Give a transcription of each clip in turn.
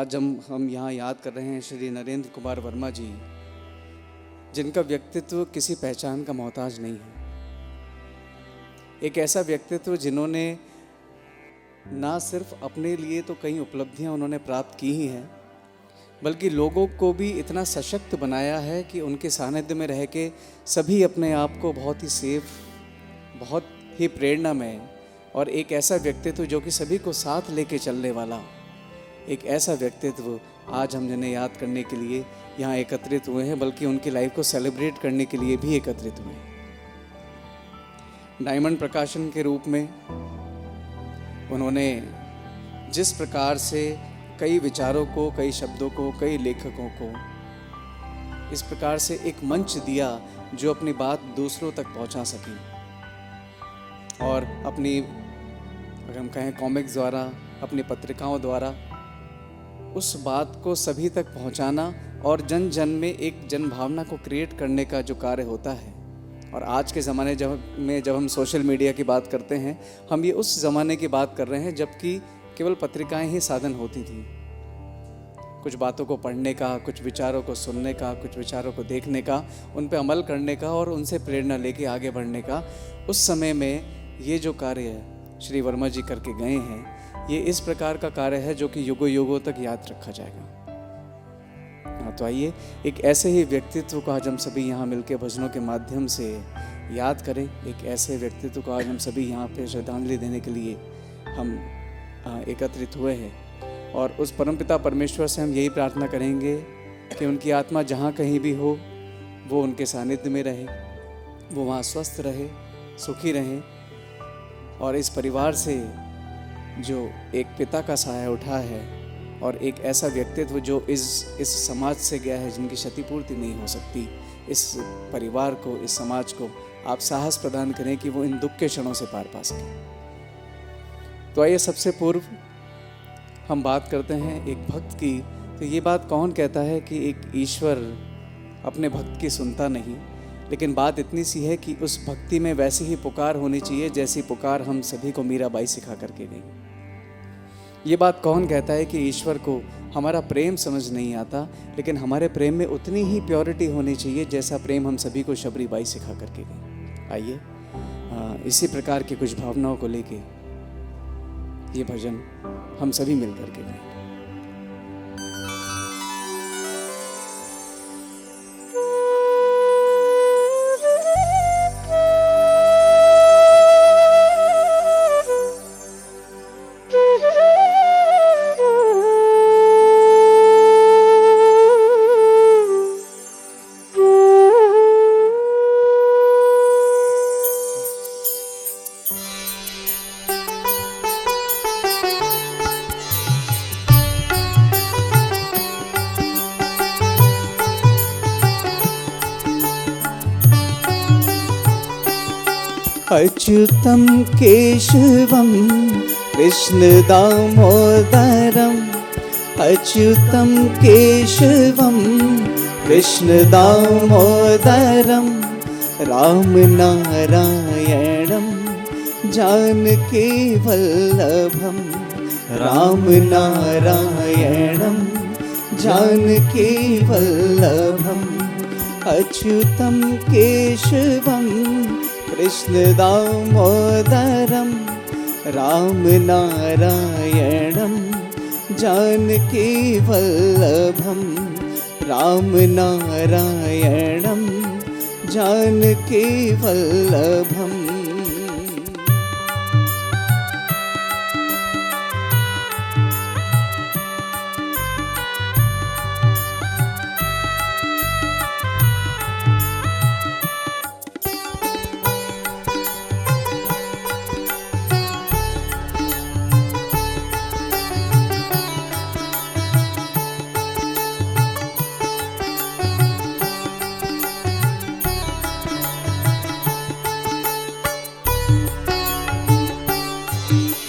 आज हम यहाँ याद कर रहे हैं श्री नरेंद्र कुमार वर्मा जी, जिनका व्यक्तित्व किसी पहचान का मोहताज नहीं है। एक ऐसा व्यक्तित्व जिन्होंने ना सिर्फ अपने लिए तो कई उपलब्धियां उन्होंने प्राप्त की ही हैं, बल्कि लोगों को भी इतना सशक्त बनाया है कि उनके सानिध्य में रह के सभी अपने आप को बहुत ही सेफ, बहुत ही प्रेरणामय और एक ऐसा व्यक्तित्व जो कि सभी को साथ लेके चलने वाला, एक ऐसा व्यक्तित्व आज हम जिन्हें याद करने के लिए यहाँ एकत्रित हुए हैं, बल्कि उनकी लाइफ को सेलिब्रेट करने के लिए भी एकत्रित हुए हैं। डायमंड प्रकाशन के रूप में उन्होंने जिस प्रकार से कई विचारों को, कई शब्दों को, कई लेखकों को इस प्रकार से एक मंच दिया जो अपनी बात दूसरों तक पहुंचा सकें, और अपनी अगर हम कहें कॉमिक्स द्वारा, अपनी पत्रिकाओं द्वारा उस बात को सभी तक पहुंचाना और जन जन में एक जन भावना को क्रिएट करने का जो कार्य होता है। और आज के ज़माने जब हम सोशल मीडिया की बात करते हैं, हम ये उस ज़माने की बात कर रहे हैं जबकि केवल पत्रिकाएं ही साधन होती थी कुछ बातों को पढ़ने का, कुछ विचारों को सुनने का, कुछ विचारों को देखने का, उन पे अमल करने का और उनसे प्रेरणा लेके आगे बढ़ने का। उस समय में ये जो कार्य श्री वर्मा जी करके गए हैं, ये इस प्रकार का कार्य है जो कि युगों युगों तक याद रखा जाएगा। तो आइए एक ऐसे ही व्यक्तित्व को आज हम सभी यहाँ मिलकर भजनों के माध्यम से याद करें। एक ऐसे व्यक्तित्व को आज हम सभी यहाँ पे श्रद्धांजलि देने के लिए हम एकत्रित हुए हैं, और उस परमपिता परमेश्वर से हम यही प्रार्थना करेंगे कि उनकी आत्मा जहाँ कहीं भी हो वो उनके सानिध्य में रहे, वो वहाँ स्वस्थ रहे, सुखी रहे, और इस परिवार से जो एक पिता का साया उठा है और एक ऐसा व्यक्तित्व जो इस समाज से गया है जिनकी क्षतिपूर्ति नहीं हो सकती, इस परिवार को, इस समाज को आप साहस प्रदान करें कि वो इन दुख के क्षणों से पार पा सकें। तो आइए सबसे पूर्व हम बात करते हैं एक भक्त की। तो ये बात कौन कहता है कि एक ईश्वर अपने भक्त की सुनता नहीं, लेकिन बात इतनी सी है कि उस भक्ति में वैसी ही पुकार होनी चाहिए जैसी पुकार हम सभी को मीराबाई सिखा करके गई। ये बात कौन कहता है कि ईश्वर को हमारा प्रेम समझ नहीं आता, लेकिन हमारे प्रेम में उतनी ही प्योरिटी होनी चाहिए जैसा प्रेम हम सभी को शबरीबाई सिखा करके गई। आइए इसी प्रकार की कुछ भावनाओं को लेके ये भजन हम सभी मिल करके गाएं। अच्युतं केशवं कृष्ण दामोदरम्, अच्युतं केशवं कृष्ण दामोदरं, राम नारायणं जानकी वल्लभं, राम नारायणं जानकी वल्लभम्, अच्युतं केशवं कृष्ण दामोदरं, राम नारायणं जानकी वल्लभं, राम नारायणं जानकी वल्लभम्।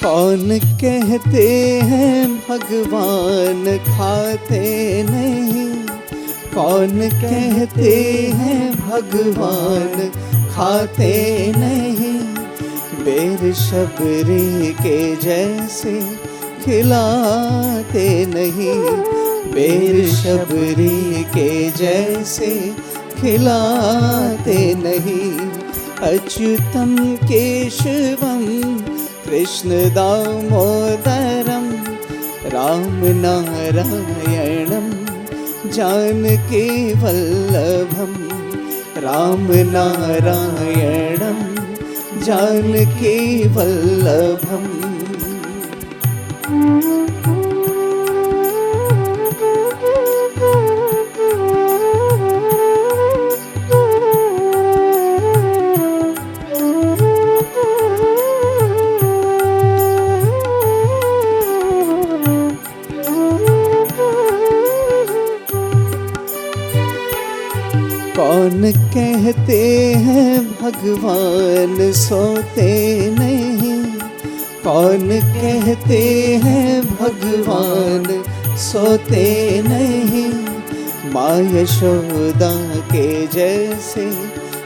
कौन कहते हैं भगवान खाते नहीं, कौन कहते हैं भगवान खाते नहीं, बेर शबरी के जैसे खिलाते नहीं, बेर शबरी के जैसे खिलाते नहीं। अच्युतम केशवम कृष्ण दामोदरम राम नारायणम जानकी वल्लभम, राम नारायणम जानकी वल्लभम। कौन कहते हैं भगवान सोते नहीं, कौन कहते हैं भगवान सोते नहीं। माँ यशोदा के जैसे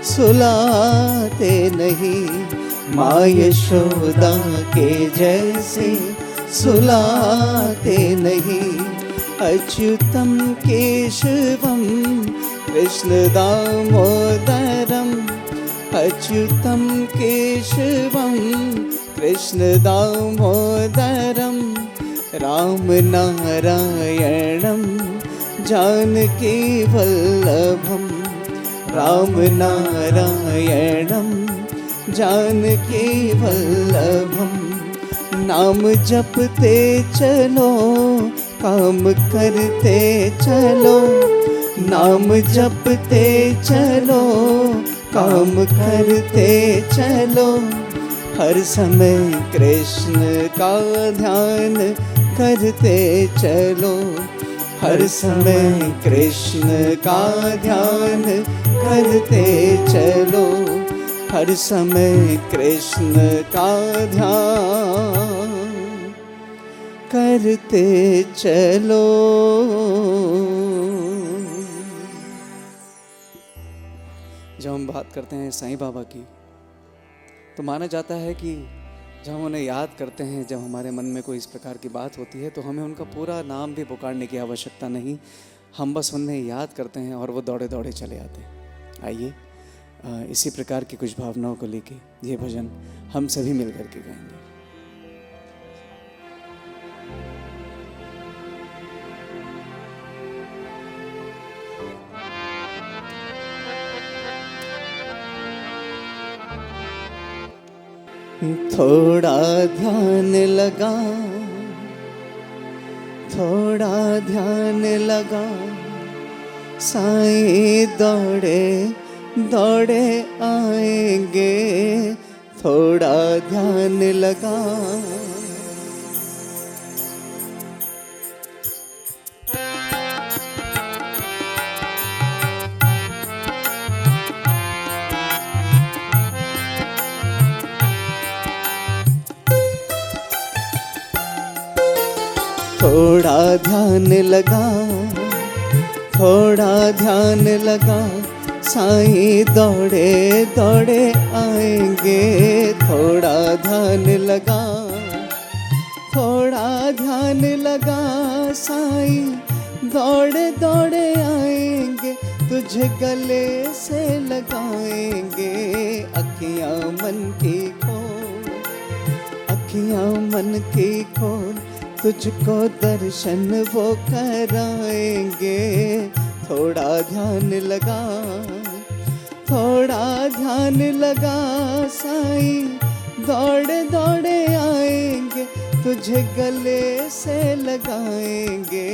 सुलाते नहीं, माँ यशोदा के जैसे सुलाते नहीं। अच्युतम केशवम कृष्ण दामोदरम, अच्युतम केशवम कृष्ण दामोदरम राम नारायणम जानकी वल्लभम, राम नारायणम जानकी वल्लभम। नाम जपते चलो काम करते चलो, नाम जपते चलो काम करते चलो। हर समय कृष्ण का ध्यान करते चलो, हर समय कृष्ण का ध्यान करते चलो, हर समय कृष्ण का ध्यान करते चलो। जब हम बात करते हैं साईं बाबा की, तो माना जाता है कि जब हम उन्हें याद करते हैं, जब हमारे मन में कोई इस प्रकार की बात होती है, तो हमें उनका पूरा नाम भी पुकारने की आवश्यकता नहीं, हम बस उन्हें याद करते हैं और वो दौड़े दौड़े चले आते हैं। आइए इसी प्रकार की कुछ भावनाओं को लेके ये भजन हम सभी मिल कर के गाएंगे। थोड़ा ध्यान लगा, थोड़ा ध्यान लगा, साईं दौड़े दौड़े आएंगे। थोड़ा ध्यान लगा, थोड़ा ध्यान लगा, थोड़ा ध्यान लगा, साईं दौड़े दौड़े आएंगे। थोड़ा ध्यान लगा, थोड़ा ध्यान लगा, साईं दौड़े दौड़े आएंगे। तुझे गले से लगाएंगे, अखियां मन की खोल, अखियां मन की खोल, तुझको दर्शन वो कराएंगे। थोड़ा ध्यान लगा, थोड़ा ध्यान लगा, साईं दौड़े दौड़े आएंगे। तुझे गले से लगाएंगे।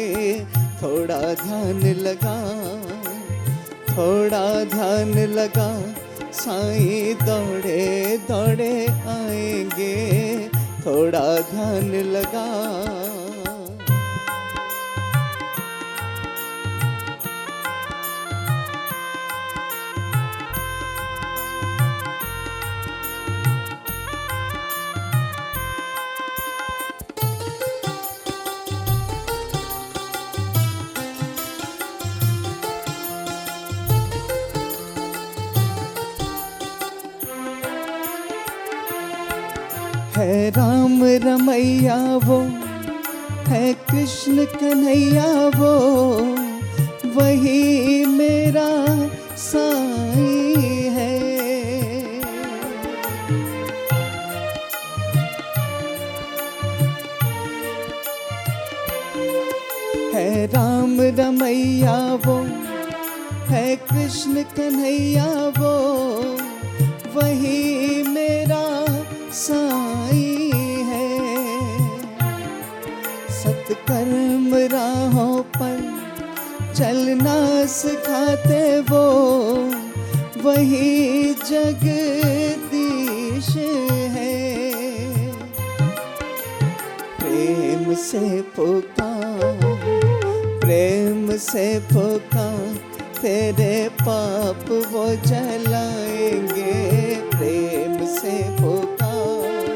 थोड़ा ध्यान लगा, थोड़ा ध्यान लगा, साईं दौड़े दौड़े आएंगे। थोड़ा ध्यान लगा, है राम रमैया वो है कृष्ण कन्हैया वो, वही मेरा साईं है। है राम रमैया वो, है कृष्ण कन्हैया वो, वही मेरा साईं है। सत्कर्म राहों पर चलना सिखाते वो, वही जगदीश है। प्रेम से पुकार, प्रेम से पुकार, तेरे पाप वो जलाएंगे। प्रेम से पुकार,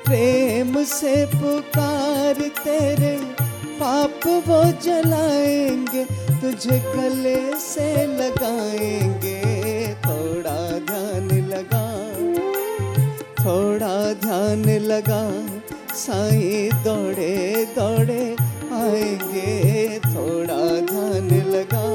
प्रेम से पुकार, तेरे पाप वो जलाएंगे। तुझे गले से लगाएंगे। थोड़ा ध्यान लगा, थोड़ा ध्यान लगा, साईं दौड़े दौड़े आएंगे। थोड़ा ध्यान लगा।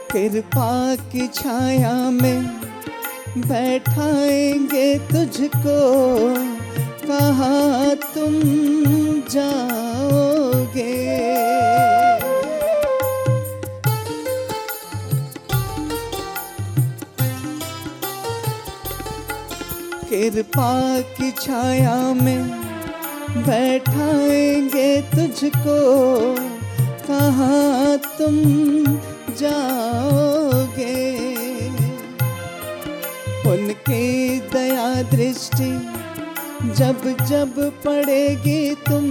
कृपा की छाया में बैठाएंगे तुझको, कहाँ तुम जाओगे। कृपा की छाया में बैठाएंगे तुझको, कहाँ तुम जाओगे। उनकी दया दृष्टि जब जब पड़ेगी, तुम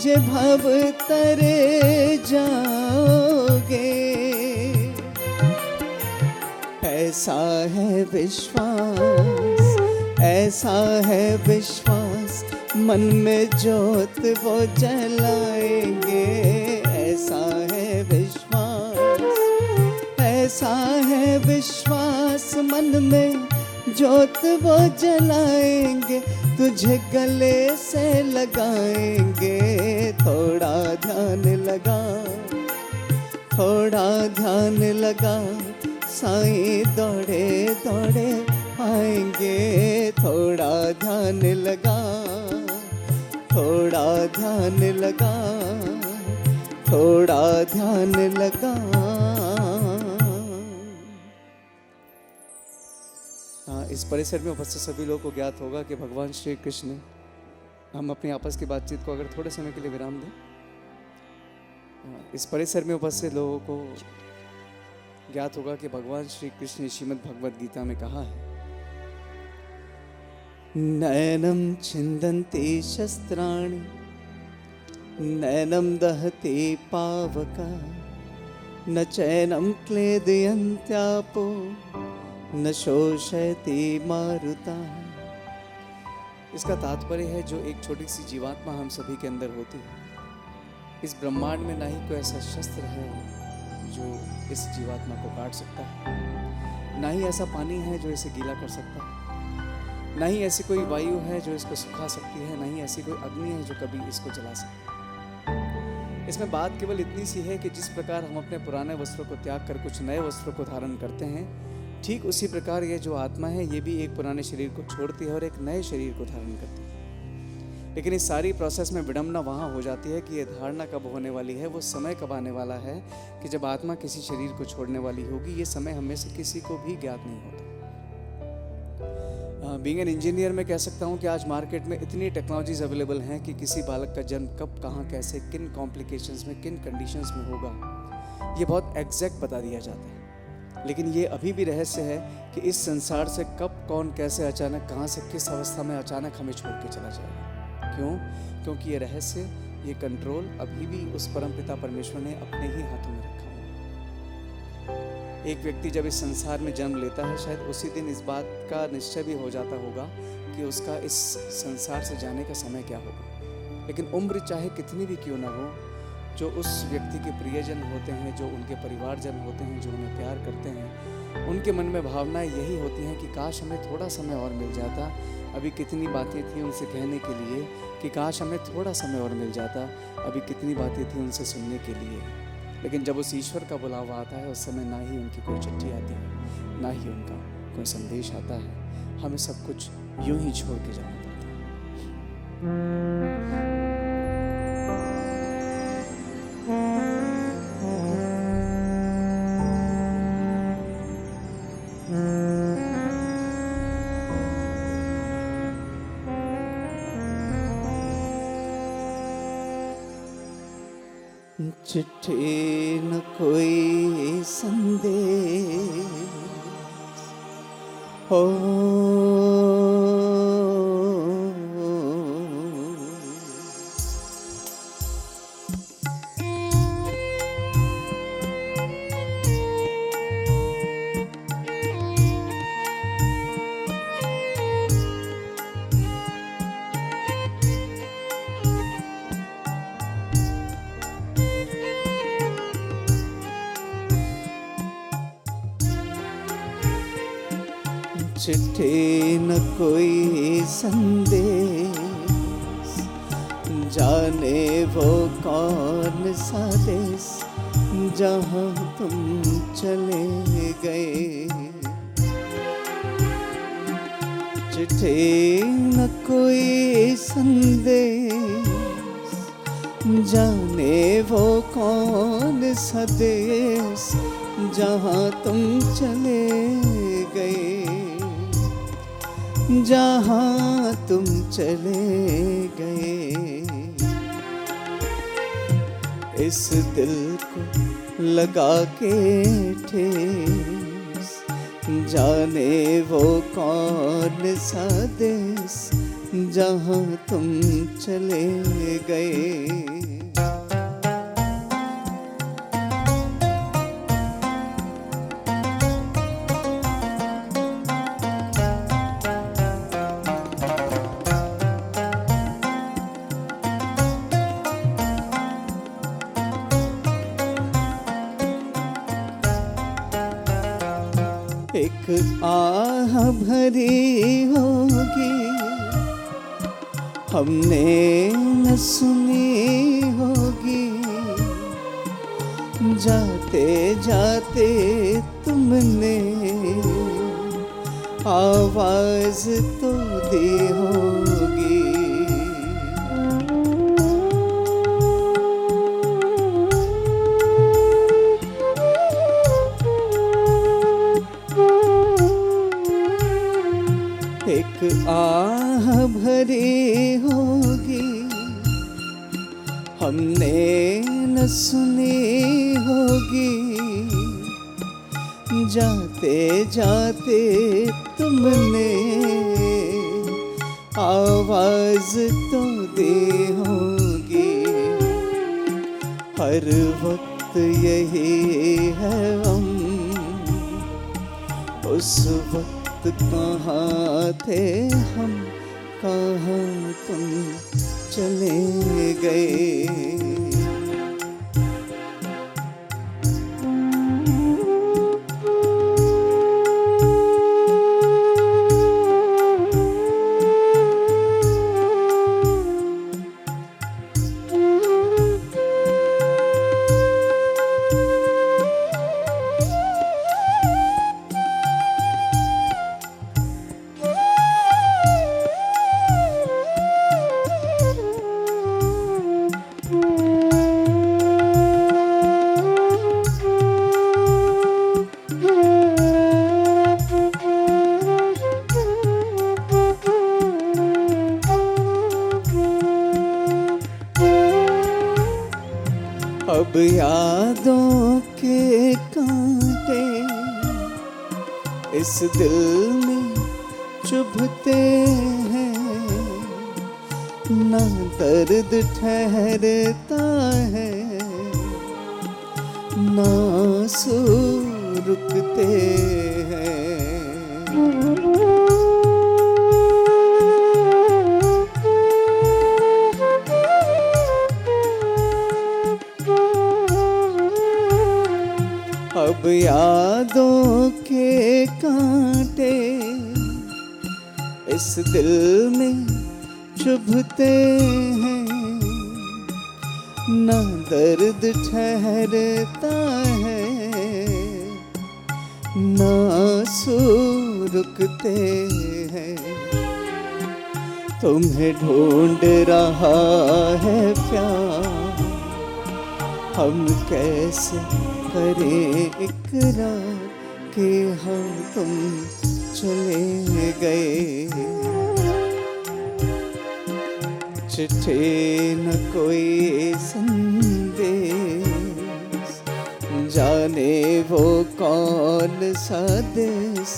ये भव तरे जाओगे। ऐसा है विश्वास, ऐसा है विश्वास, मन में ज्योत वो जलाएंगे। ऐसा है विश्वास, ऐसा है विश्वास, मन में ज्योत वो जलाएंगे। तुझे गले से लगाएंगे। थोड़ा ध्यान लगा, थोड़ा ध्यान लगा, साईं दौड़े दौड़े आएंगे। थोड़ा ध्यान लगा, थोड़ा ध्यान लगा, थोड़ा ध्यान लगा। इस परिसर में उपस्थित सभी लोगों को ज्ञात होगा कि भगवान श्री कृष्ण, हम अपनी आपस की बातचीत को अगर थोड़े समय के लिए विराम दें। इस परिसर में उपस्थित लोगों को ज्ञात होगा कि भगवान श्री कृष्ण ने श्रीमद् भगवद गीता में कहा है, नैनम छिन्दन्ति शस्त्राणि, नैनम दहति पावका, न चैनम क्लेदयन्त्यापो, न शोषयति मारुता। इसका तात्पर्य है, जो एक छोटी सी जीवात्मा हम सभी के अंदर होती है, इस ब्रह्मांड में ना ही कोई ऐसा शस्त्र है जो इस जीवात्मा को काट सकता है, ना ही ऐसा पानी है जो इसे गीला कर सकता है, ना ही ऐसी कोई वायु है जो इसको सुखा सकती है, ना ही ऐसी कोई अग्नि है जो कभी इसको जला सकती है। इसमें बात केवल इतनी सी है कि जिस प्रकार हम अपने पुराने वस्त्रों को त्याग कर कुछ नए वस्त्रों को धारण करते हैं, ठीक उसी प्रकार ये जो आत्मा है, ये भी एक पुराने शरीर को छोड़ती है और एक नए शरीर को धारण करती है। लेकिन इस सारी प्रोसेस में विडंबना वहाँ हो जाती है कि ये धारणा कब होने वाली है, वो समय कब आने वाला है कि जब आत्मा किसी शरीर को छोड़ने वाली होगी। ये समय हमें से किसी को भी ज्ञात नहीं होता। बीइंग एन इंजीनियर मैं कह सकता हूँ कि आज मार्केट में इतनी टेक्नोलॉजीज अवेलेबल हैं कि किसी बालक का जन्म कब, कहाँ, कैसे, किन कॉम्प्लिकेशंस में, किन कंडीशंस में होगा, ये बहुत एग्जैक्ट बता दिया जाता है। लेकिन ये अभी भी रहस्य है कि इस संसार से कब, कौन, कैसे, अचानक, कहाँ से, किस अवस्था में अचानक हमें छोड़ के चला जाएगा। क्यों? क्योंकि ये रहस्य, ये कंट्रोल अभी भी उस परमपिता परमेश्वर ने अपने ही हाथों में रखा हुआ है। एक व्यक्ति जब इस संसार में जन्म लेता है, शायद उसी दिन इस बात का निश्चय भी हो जाता होगा कि उसका इस संसार से जाने का समय क्या होगा। लेकिन उम्र चाहे कितनी भी क्यों ना हो, जो उस व्यक्ति के प्रियजन होते हैं, जो उनके परिवारजन होते हैं, जो उन्हें प्यार करते हैं, उनके मन में भावनाएं यही होती हैं कि काश हमें थोड़ा समय और मिल जाता। अभी कितनी बातें थी उनसे कहने के लिए कि काश हमें थोड़ा समय और मिल जाता। अभी कितनी बातें थी उनसे सुनने के लिए। लेकिन जब उस ईश्वर का बुलावा आता है, उस समय ना ही उनकी कोई चिट्ठी आती है, ना ही उनका कोई संदेश आता है। हमें सब कुछ यूं ही छोड़ के जाना पड़ता है। चिट्ठी न कोई संदेश हो, चिट्ठी न कोई संदेश, जाने वो कौन सा देश जहाँ तुम चले गए। चिट्ठी न कोई संदेश, जाने वो कौन सा देश जहाँ तुम चले गए, जहाँ तुम चले गए। इस दिल को लगा के ठेस, जाने वो कौन सा देश जहाँ तुम चले गए। एक आह भरी होगी हमने न सुनी होगी, जाते जाते तुमने आवाज तो दी होगी। एक आह भरी होगी हमने न सुनी होगी, जाते जाते तुमने आवाज तो दी होगी। हर वक्त यही है हम, उस वक्त कहाँ थे हम, कहाँ तुम चले गए। अब यादों के कांटे इस दिल में चुभते हैं, ना दर्द ठहरता है, ना आंसू रुकते हैं। अब यादों के कांटे इस दिल में चुभते हैं, ना दर्द ठहरता है, ना आंसू रुकते हैं। तुम्हें ढूंढ रहा है प्यार, हम कैसे करें इकरार कि हम तुम चले गए। चिट्ठी न कोई संदेश, जाने वो कौन सा देश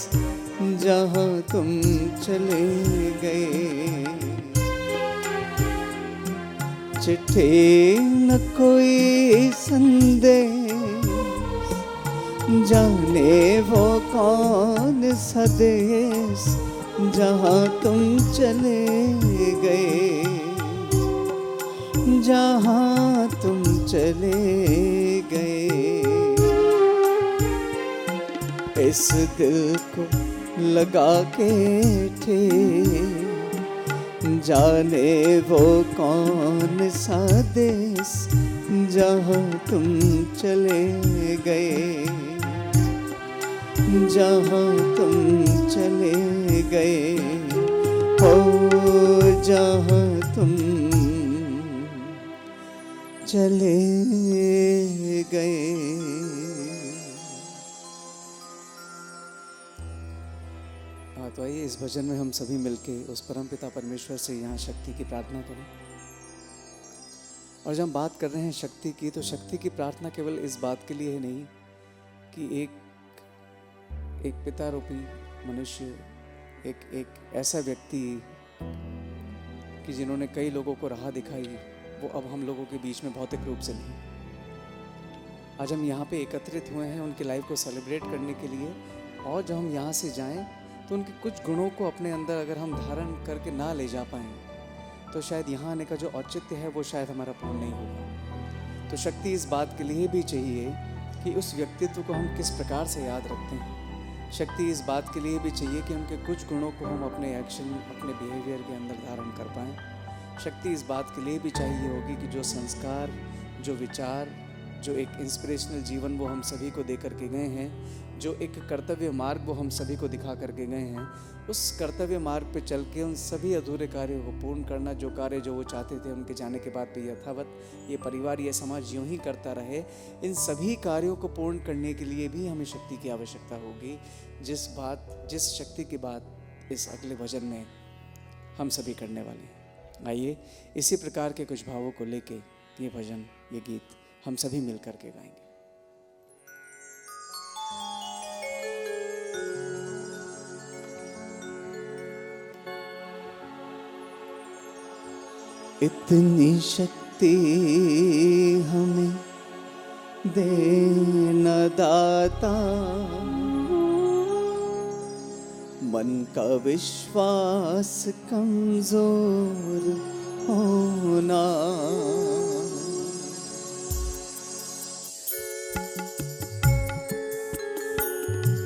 जहाँ तुम चले गए। चिट्ठी न कोई संदेश, जाने वो कौन सा देश जहाँ तुम चले गए, जहाँ तुम चले गए। इस दिल को लगा के ठेस, जाने वो कौन सा देश जहाँ तुम चले गए, जहाँ तुम चले गए। हो जहाँ तुम चले गए। तो आइए इस भजन में हम सभी मिलके उस परमपिता परमेश्वर से यहाँ शक्ति की प्रार्थना करें। और जब हम बात कर रहे हैं शक्ति की, तो शक्ति की प्रार्थना केवल इस बात के लिए नहीं कि एक पिता रूपी मनुष्य, एक ऐसा व्यक्ति कि जिन्होंने कई लोगों को राह दिखाई, वो अब हम लोगों के बीच में भौतिक रूप से नहीं। आज हम यहाँ पे एकत्रित हुए हैं उनकी लाइफ को सेलिब्रेट करने के लिए, और जब हम यहाँ से जाएं तो उनके कुछ गुणों को अपने अंदर अगर हम धारण करके ना ले जा पाएँ, तो शायद यहाँ आने का जो औचित्य है वो शायद हमारा पूर्ण नहीं होगा। तो शक्ति इस बात के लिए भी चाहिए कि उस व्यक्तित्व को हम किस प्रकार से याद रखते हैं। शक्ति इस बात के लिए भी चाहिए कि उनके कुछ गुणों को हम अपने एक्शन, अपने बिहेवियर के अंदर धारण कर पाएँ। शक्ति इस बात के लिए भी चाहिए होगी कि जो संस्कार, जो विचार, जो एक इंस्पिरेशनल जीवन वो हम सभी को दे करके गए हैं, जो एक कर्तव्य मार्ग वो हम सभी को दिखा करके गए हैं, उस कर्तव्य मार्ग पे चल के उन सभी अधूरे कार्यों को पूर्ण करना, जो कार्य जो वो चाहते थे उनके जाने के बाद भी यथावत ये परिवार, ये समाज यूँ ही करता रहे, इन सभी कार्यों को पूर्ण करने के लिए भी हमें शक्ति की आवश्यकता होगी। जिस शक्ति की बात इस अगले भजन में हम सभी करने वाले हैं। आइए इसी प्रकार के कुछ भावों को लेके ये भजन, ये गीत हम सभी मिल करके गाएंगे। इतनी शक्ति हमें देना दाता, मन का विश्वास कमजोर होना।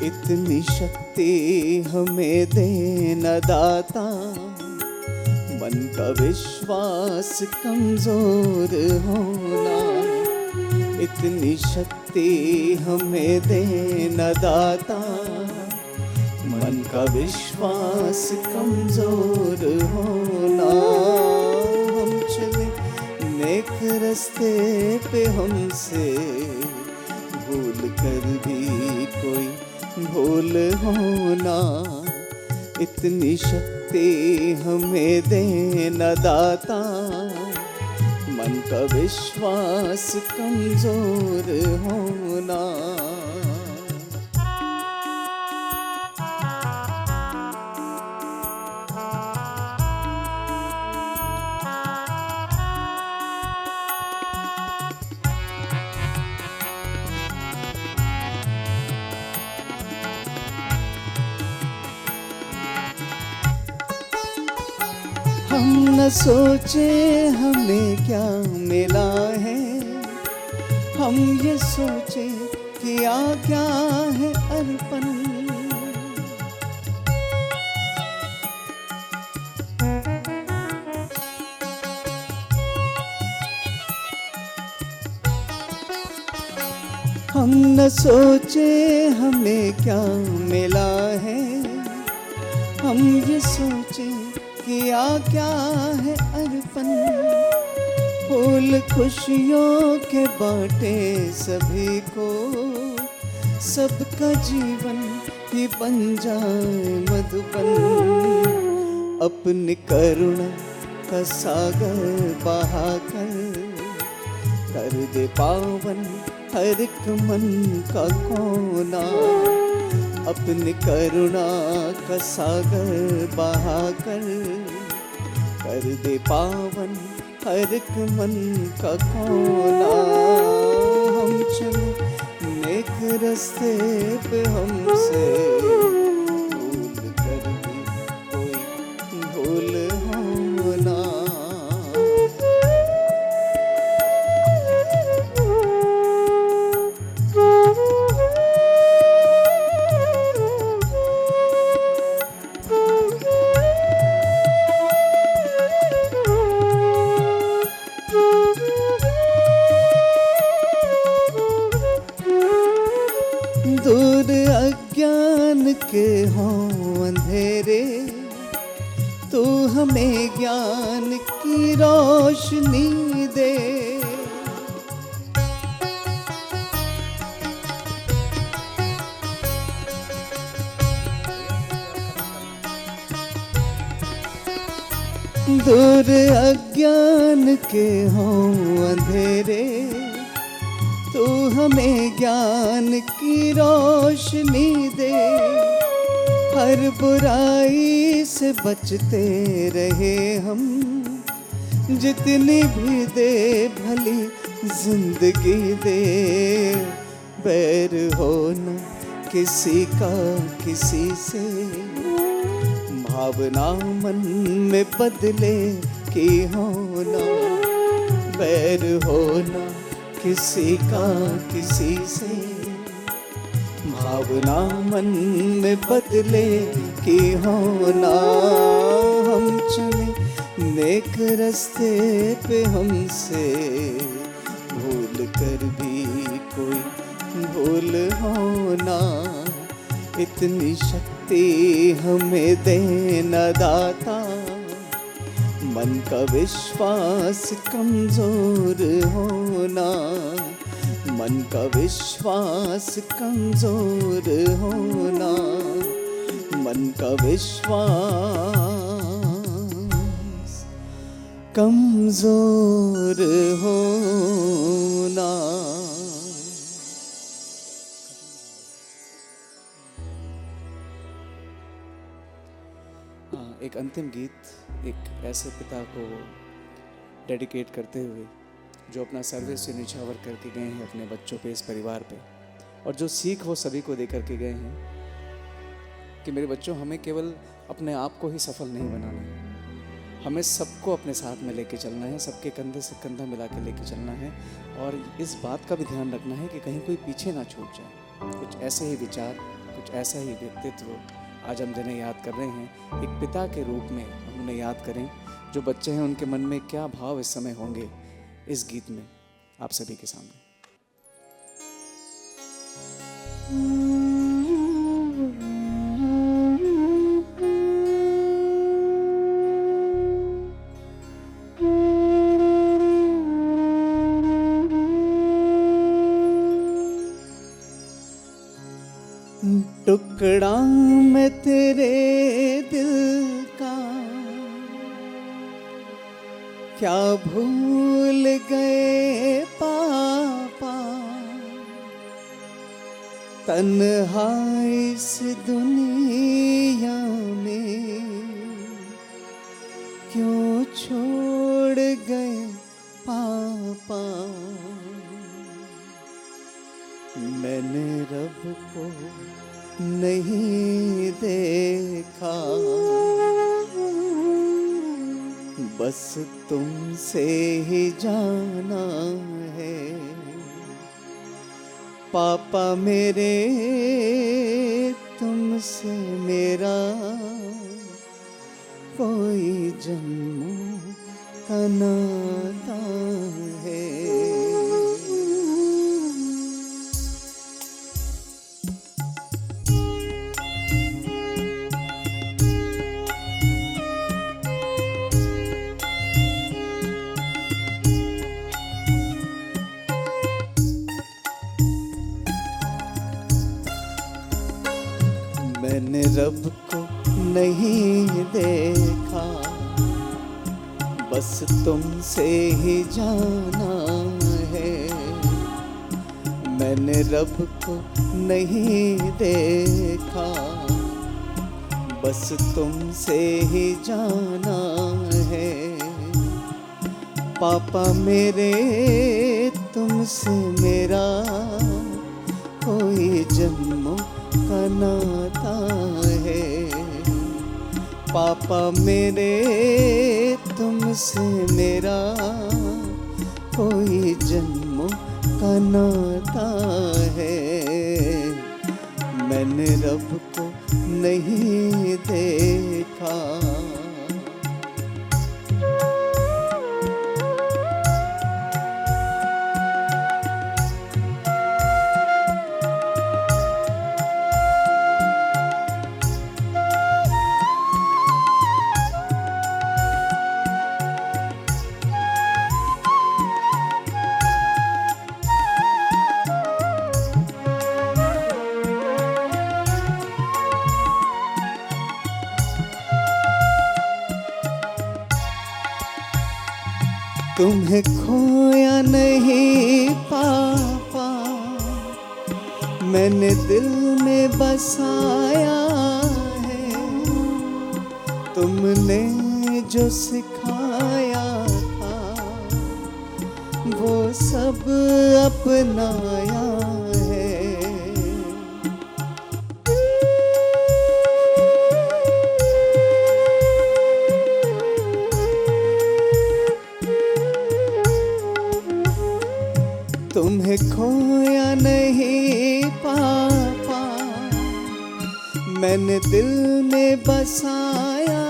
इतनी शक्ति हमें देना दाता, मन का विश्वास कमजोर होना। इतनी शक्ति हमें देना दाता, मन का विश्वास कमजोर होना। हम चले नेक रास्ते पे, हमसे भूल कर भी कोई भूल होना। इतनी शक्ति हमें देना दाता, मन का विश्वास कमजोर होना। हम न सोचे हमें क्या मिला है, हम ये सोचे किया क्या है अर्पण। हम न सोचे हमें क्या मिला है, हम ये सोचे किया क्या है अर्पण। फूल खुशियों के बांटे सभी को, सबका जीवन ही बन जाए मधुबन। अपनी करुणा का सागर बहाकर कर दे पावन हर एक मन का कोना। अपनी करुणा का सागर बहाकर कर दे पावन हर एक मन का कोना। हम चले नेक रास्ते पे, हमसे भूल कर भी कोई भूल होना। दूर अज्ञान के हों अंधेरे, तू हमें ज्ञान की रोशनी दे। दूर अज्ञान के हों अंधेरे, तू हमें ज्ञान की रोशनी दे। हर बुराई से बचते रहे हम, जितनी भी दे भली जिंदगी दे। बैर हो न किसी का किसी से, भावना मन में बदले की होना। बैर होना किसी का किसी से, भावना मन में बदले की होना। हम चले नेक रास्ते पे, हमसे भूल कर भी कोई भूल होना। इतनी शक्ति हमें देना दाता, मन का विश्वास कमजोर होना। मन का विश्वास कमजोर होना, मन का विश्वास कमजोर होना। एक अंतिम गीत एक ऐसे पिता को डेडिकेट करते हुए जो अपना सर्विस से निछावर करके गए हैं अपने बच्चों पे, इस परिवार पे, और जो सीख वो सभी को दे करके गए हैं कि मेरे बच्चों, हमें केवल अपने आप को ही सफल नहीं बनाना है, हमें सबको अपने साथ में लेके चलना है, सबके कंधे से कंधा मिला के लेके चलना है। और इस बात का भी ध्यान रखना है कि कहीं कोई पीछे ना छूट जाए। कुछ ऐसे ही विचार, कुछ ऐसा ही व्यक्तित्व आज हम जिन्हें याद कर रहे हैं, एक पिता के रूप में हम उन्हें याद करें। जो बच्चे हैं उनके मन में क्या भाव इस समय होंगे इस गीत में आप सभी के सामने। टुकड़ा मैं तेरे दिल का क्या भूल गए पापा, तन्हाई इस दुनिया में क्यों छोड़ गए पापा। मैंने रब को नहीं देखा, बस तुमसे ही जाना है पापा मेरे, तुमसे मेरा कोई जन्मों का नाता है। मैंने रब को नहीं देखा, बस तुमसे ही जाना है। मैंने रब को नहीं देखा, बस तुमसे ही जाना है। पापा मेरे, तुमसे मेरा कोई जन्मों का नाता है। पापा मेरे, तुमसे मेरा कोई जन्मों का नाता है। मैंने रब को नहीं देखा। तुम्हें खोया नहीं पापा, मैंने दिल में बसाया है। तुमने जो सिखाया था वो सब अपनाया है। तुम्हें खोया नहीं पापा, मैंने दिल में बसाया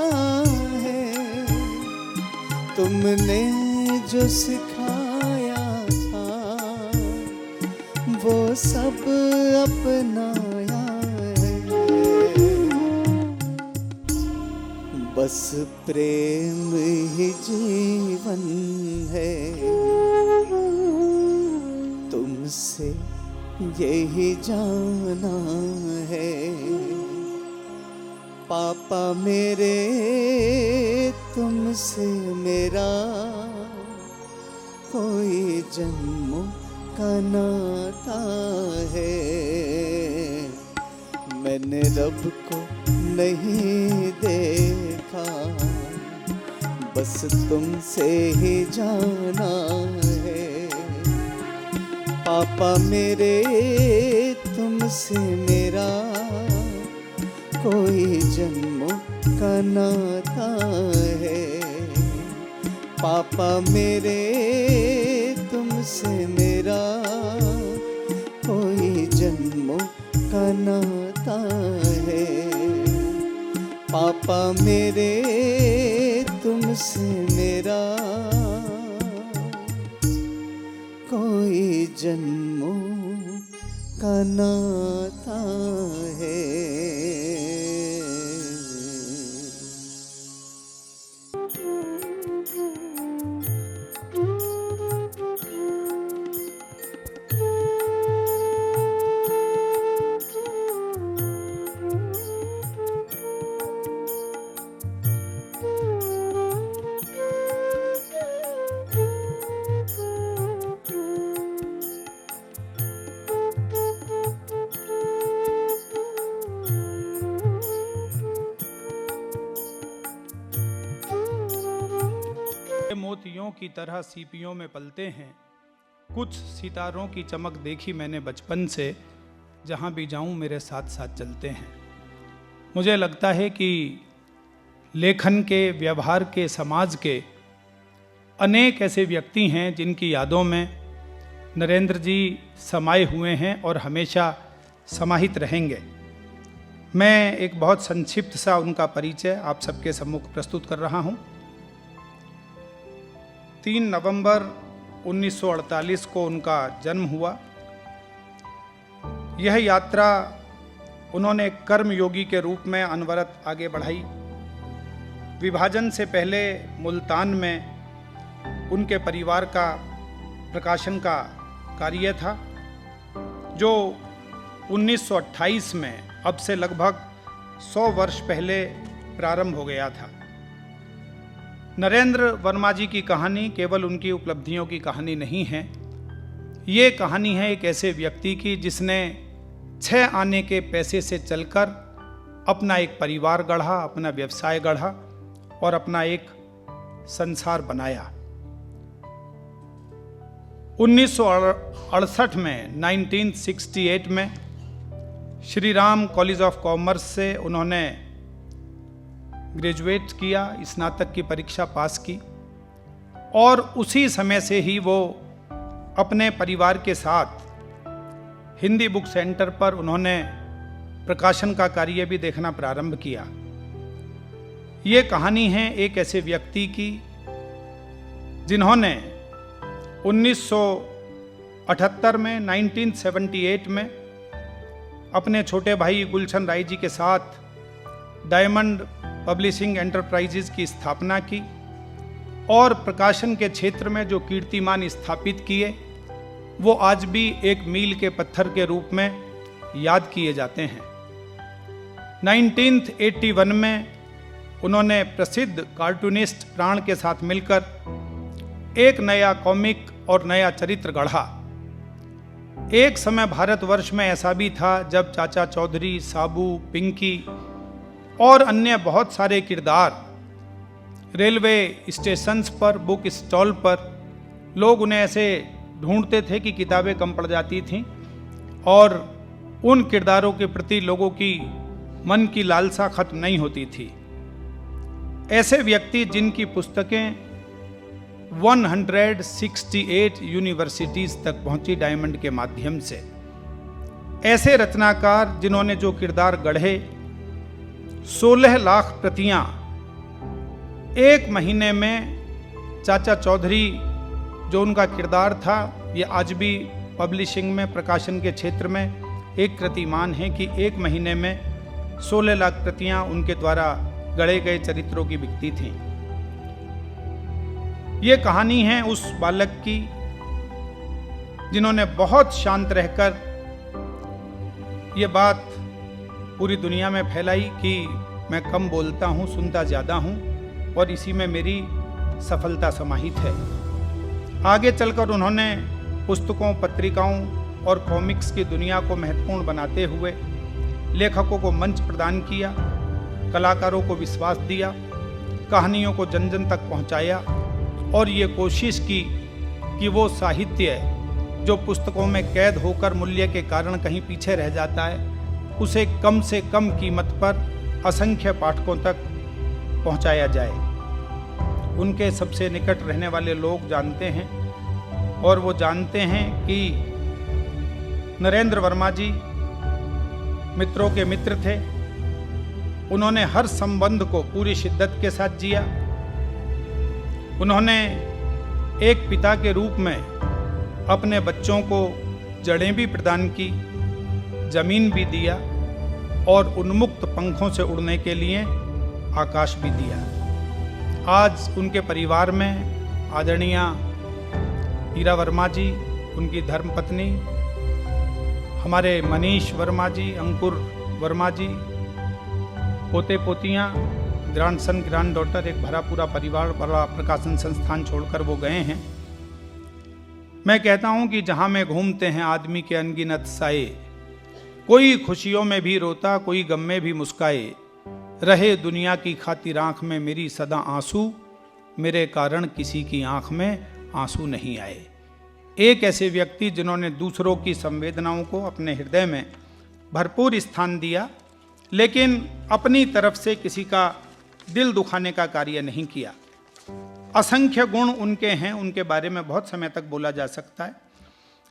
है। तुमने जो सिखाया था वो सब अपनाया है। बस प्रेम ही जीवन है, तुमसे यही जाना है। पापा मेरे, तुमसे मेरा कोई जन्मों का नाता है। मैंने रब को नहीं देखा, बस तुमसे ही जाना है। पापा मेरे, तुमसे मेरा कोई जन्मों का नाता है। पापा मेरे, तुमसे मेरा कोई जन्मों का नाता है। पापा मेरे, तुमसे मेरा कोई जन्मों का नाता है। मोतियों की तरह सीपियों में पलते हैं। कुछ सितारों की चमक देखी मैंने बचपन से, जहाँ भी जाऊँ मेरे साथ साथ चलते हैं। मुझे लगता है कि लेखन के, व्यवहार के, समाज के अनेक ऐसे व्यक्ति हैं जिनकी यादों में नरेंद्र जी समाये हुए हैं और हमेशा समाहित रहेंगे। मैं एक बहुत संक्षिप्त सा उनका परिचय आप सबके सम्मुख प्रस्तुत कर रहा हूँ। 3 नवंबर 1948 को उनका जन्म हुआ। यह यात्रा उन्होंने कर्मयोगी के रूप में अनवरत आगे बढ़ाई। विभाजन से पहले मुल्तान में उनके परिवार का प्रकाशन का कार्य था, जो 1928 में अब से लगभग 100 वर्ष पहले प्रारंभ हो गया था। नरेंद्र वर्मा जी की कहानी केवल उनकी उपलब्धियों की कहानी नहीं है। ये कहानी है एक ऐसे व्यक्ति की जिसने 6 आने के पैसे से चलकर अपना एक परिवार गढ़ा, अपना व्यवसाय गढ़ा और अपना एक संसार बनाया। 1968 में 1968 में Shri Ram college of commerce से उन्होंने ग्रेजुएट किया, स्नातक की परीक्षा पास की और उसी समय से ही वो अपने परिवार के साथ हिंदी बुक सेंटर पर उन्होंने प्रकाशन का कार्य भी देखना प्रारंभ किया। ये कहानी है एक ऐसे व्यक्ति की जिन्होंने 1978 में 1978 में अपने छोटे भाई गुलशन राय जी के साथ डायमंड पब्लिशिंग एंटरप्राइजेज की स्थापना की और प्रकाशन के क्षेत्र में जो कीर्तिमान स्थापित किए वो आज भी एक मील के पत्थर के रूप में याद किए जाते हैं। 1981 में उन्होंने प्रसिद्ध कार्टूनिस्ट प्राण के साथ मिलकर एक नया कॉमिक और नया चरित्र गढ़ा। एक समय भारतवर्ष में ऐसा भी था जब चाचा चौधरी, साबू, पिंकी और अन्य बहुत सारे किरदार रेलवे स्टेशंस पर, बुक स्टॉल पर लोग उन्हें ऐसे ढूंढते थे कि किताबें कम पड़ जाती थीं और उन किरदारों के प्रति लोगों की मन की लालसा खत्म नहीं होती थी। ऐसे व्यक्ति जिनकी पुस्तकें 168 यूनिवर्सिटीज तक पहुंची डायमंड के माध्यम से। ऐसे रचनाकार जिन्होंने जो किरदार गढ़े, 16 लाख प्रतियां एक महीने में। चाचा चौधरी जो उनका किरदार था, ये आज भी पब्लिशिंग में, प्रकाशन के क्षेत्र में एक कीर्तिमान है कि एक महीने में 16 लाख प्रतियां उनके द्वारा गढ़े गए चरित्रों की बिकती थीं। ये कहानी है उस बालक की जिन्होंने बहुत शांत रहकर ये बात पूरी दुनिया में फैलाई कि मैं कम बोलता हूँ, सुनता ज़्यादा हूँ और इसी में मेरी सफलता समाहित है। आगे चलकर उन्होंने पुस्तकों, पत्रिकाओं और कॉमिक्स की दुनिया को महत्वपूर्ण बनाते हुए लेखकों को मंच प्रदान किया, कलाकारों को विश्वास दिया, कहानियों को जन जन तक पहुँचाया और ये कोशिश की कि वो साहित्य जो पुस्तकों में कैद होकर मूल्य के कारण कहीं पीछे रह जाता है, उसे कम से कम कीमत पर असंख्य पाठकों तक पहुंचाया जाए। उनके सबसे निकट रहने वाले लोग जानते हैं और वो जानते हैं कि नरेंद्र वर्मा जी मित्रों के मित्र थे। उन्होंने हर संबंध को पूरी शिद्दत के साथ जिया। उन्होंने एक पिता के रूप में अपने बच्चों को जड़ें भी प्रदान की, जमीन भी दिया और उन्मुक्त पंखों से उड़ने के लिए आकाश भी दिया। आज उनके परिवार में आदरणीय हीरा वर्मा जी, उनकी धर्मपत्नी, हमारे मनीष वर्मा जी, अंकुर वर्मा जी, पोते पोतियाँ, ग्रैंडसन, ग्रैंड डॉटर, एक भरा पूरा परिवार, बड़ा प्रकाशन संस्थान छोड़कर वो गए हैं। मैं कहता हूँ कि जहाँ में घूमते हैं आदमी के अनगिनत साए, कोई खुशियों में भी रोता, कोई गम में भी मुस्काए, रहे दुनिया की खातिर आँख में मेरी सदा आंसू, मेरे कारण किसी की आँख में आंसू नहीं आए। एक ऐसे व्यक्ति जिन्होंने दूसरों की संवेदनाओं को अपने हृदय में भरपूर स्थान दिया, लेकिन अपनी तरफ से किसी का दिल दुखाने का कार्य नहीं किया। असंख्य गुण उनके हैं, उनके बारे में बहुत समय तक बोला जा सकता है,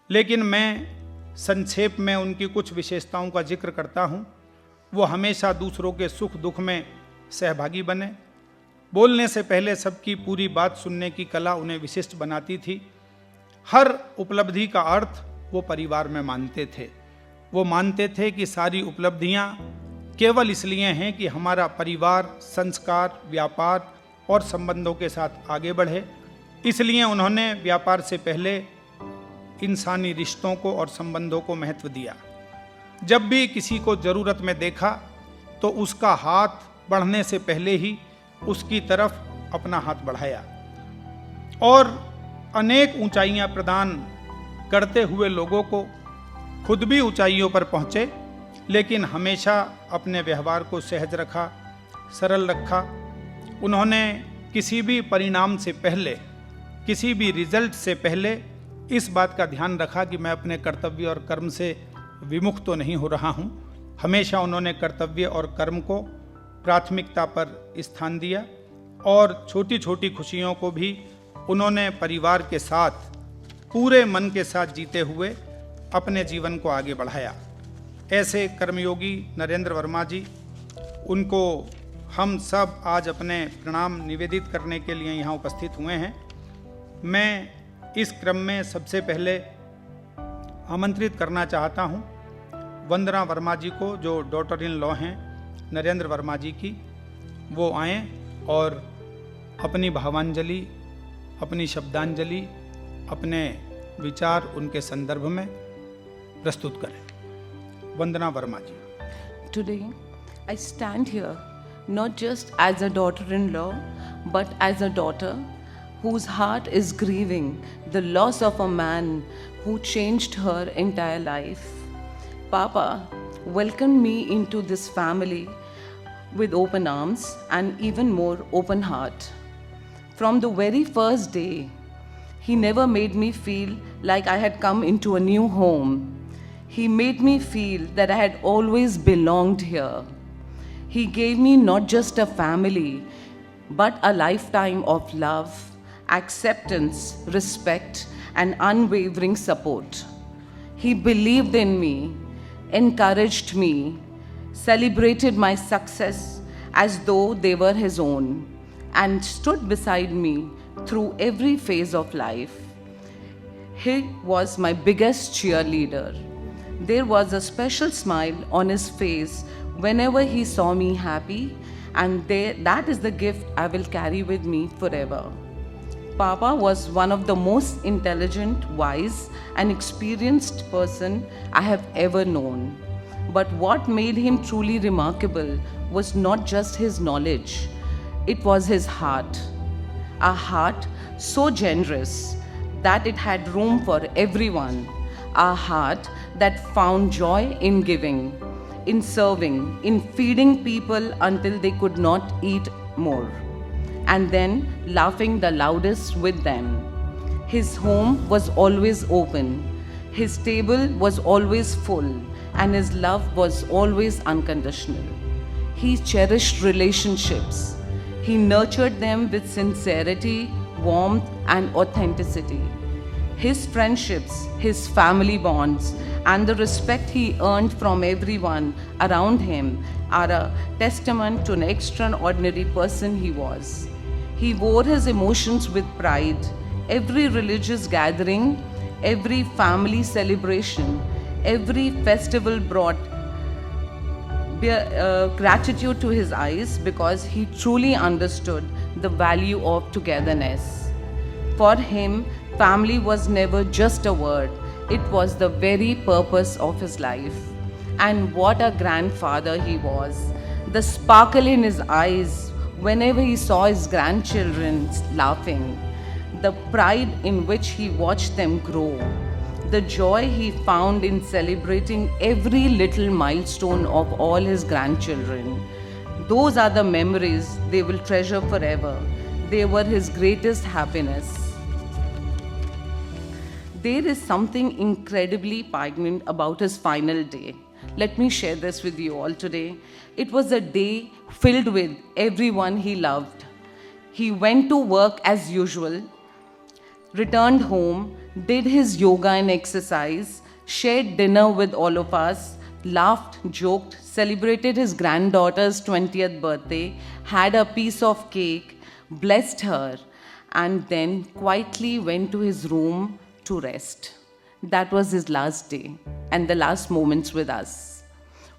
लेकिन मैं संक्षेप में उनकी कुछ विशेषताओं का जिक्र करता हूँ। वो हमेशा दूसरों के सुख दुख में सहभागी बने। बोलने से पहले सबकी पूरी बात सुनने की कला उन्हें विशिष्ट बनाती थी। हर उपलब्धि का अर्थ वो परिवार में मानते थे। वो मानते थे कि सारी उपलब्धियां केवल इसलिए हैं कि हमारा परिवार, संस्कार, व्यापार और संबंधों के साथ आगे बढ़े। इसलिए उन्होंने व्यापार से पहले इंसानी रिश्तों को और संबंधों को महत्व दिया। जब भी किसी को ज़रूरत में देखा तो उसका हाथ बढ़ने से पहले ही उसकी तरफ अपना हाथ बढ़ाया और अनेक ऊंचाइयां प्रदान करते हुए लोगों को खुद भी ऊंचाइयों पर पहुँचे, लेकिन हमेशा अपने व्यवहार को सहज रखा, सरल रखा। उन्होंने किसी भी परिणाम से पहले, किसी भी रिजल्ट से पहले इस बात का ध्यान रखा कि मैं अपने कर्तव्य और कर्म से विमुख तो नहीं हो रहा हूँ। हमेशा उन्होंने कर्तव्य और कर्म को प्राथमिकता पर स्थान दिया और छोटी छोटी खुशियों को भी उन्होंने परिवार के साथ पूरे मन के साथ जीते हुए अपने जीवन को आगे बढ़ाया। ऐसे कर्मयोगी नरेंद्र वर्मा जी, उनको हम सब आज अपने प्रणाम निवेदित करने के लिए यहाँ उपस्थित हुए हैं। मैं इस क्रम में सबसे पहले आमंत्रित करना चाहता हूँ वंदना वर्मा जी को, जो डॉटर इन लॉ हैं नरेंद्र वर्मा जी की। वो आएँ और अपनी भावांजलि, अपनी शब्दांजलि, अपने विचार उनके संदर्भ में प्रस्तुत करें। वंदना वर्मा जी। Today, I stand here not just as a daughter-in-law, but as a daughter whose heart is grieving the loss of a man who changed her entire life. Papa welcomed me into this family with open arms and even more open heart. From the very first day, he never made me feel like I had come into a new home. He made me feel that I had always belonged here. He gave me not just a family, but a lifetime of love, acceptance, respect, and unwavering support. He believed in me, encouraged me, celebrated my success as though they were his own, and stood beside me through every phase of life. He was my biggest cheerleader. There was a special smile on his face whenever he saw me happy, and that is the gift I will carry with me forever. Papa was one of the most intelligent, wise, and experienced person I have ever known. But what made him truly remarkable was not just his knowledge, it was his heart. A heart so generous that it had room for everyone. A heart that found joy in giving, in serving, in feeding people until they could not eat more, and then laughing the loudest with them. His home was always open, his table was always full, and his love was always unconditional. He cherished relationships. He nurtured them with sincerity, warmth, and authenticity. His friendships, his family bonds, and the respect he earned from everyone around him are a testament to an extraordinary person he was. He wore his emotions with pride. Every religious gathering, every family celebration, every festival brought gratitude to his eyes because he truly understood the value of togetherness. For him, family was never just a word, it was the very purpose of his life. And what a grandfather he was. The sparkle in his eyes whenever he saw his grandchildren laughing, the pride in which he watched them grow, the joy he found in celebrating every little milestone of all his grandchildren. Those are the memories they will treasure forever. They were his greatest happiness. There is something incredibly poignant about his final day. Let me share this with you all today. It was a day filled with everyone he loved. He went to work as usual, returned home, did his yoga and exercise, shared dinner with all of us, laughed, joked, celebrated his granddaughter's 20th birthday, had a piece of cake, blessed her, and then quietly went to his room to rest. That was his last day and the last moments with us.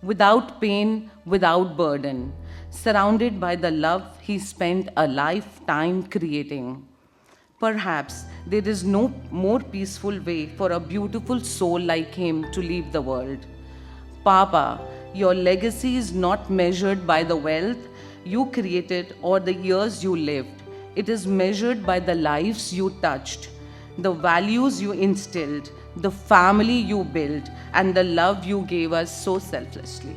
Without pain, without burden, surrounded by the love he spent a lifetime creating. Perhaps there is no more peaceful way for a beautiful soul like him to leave the world. Papa, your legacy is not measured by the wealth you created or the years you lived. It is measured by the lives you touched, the values you instilled, the family you built, and the love you gave us so selflessly.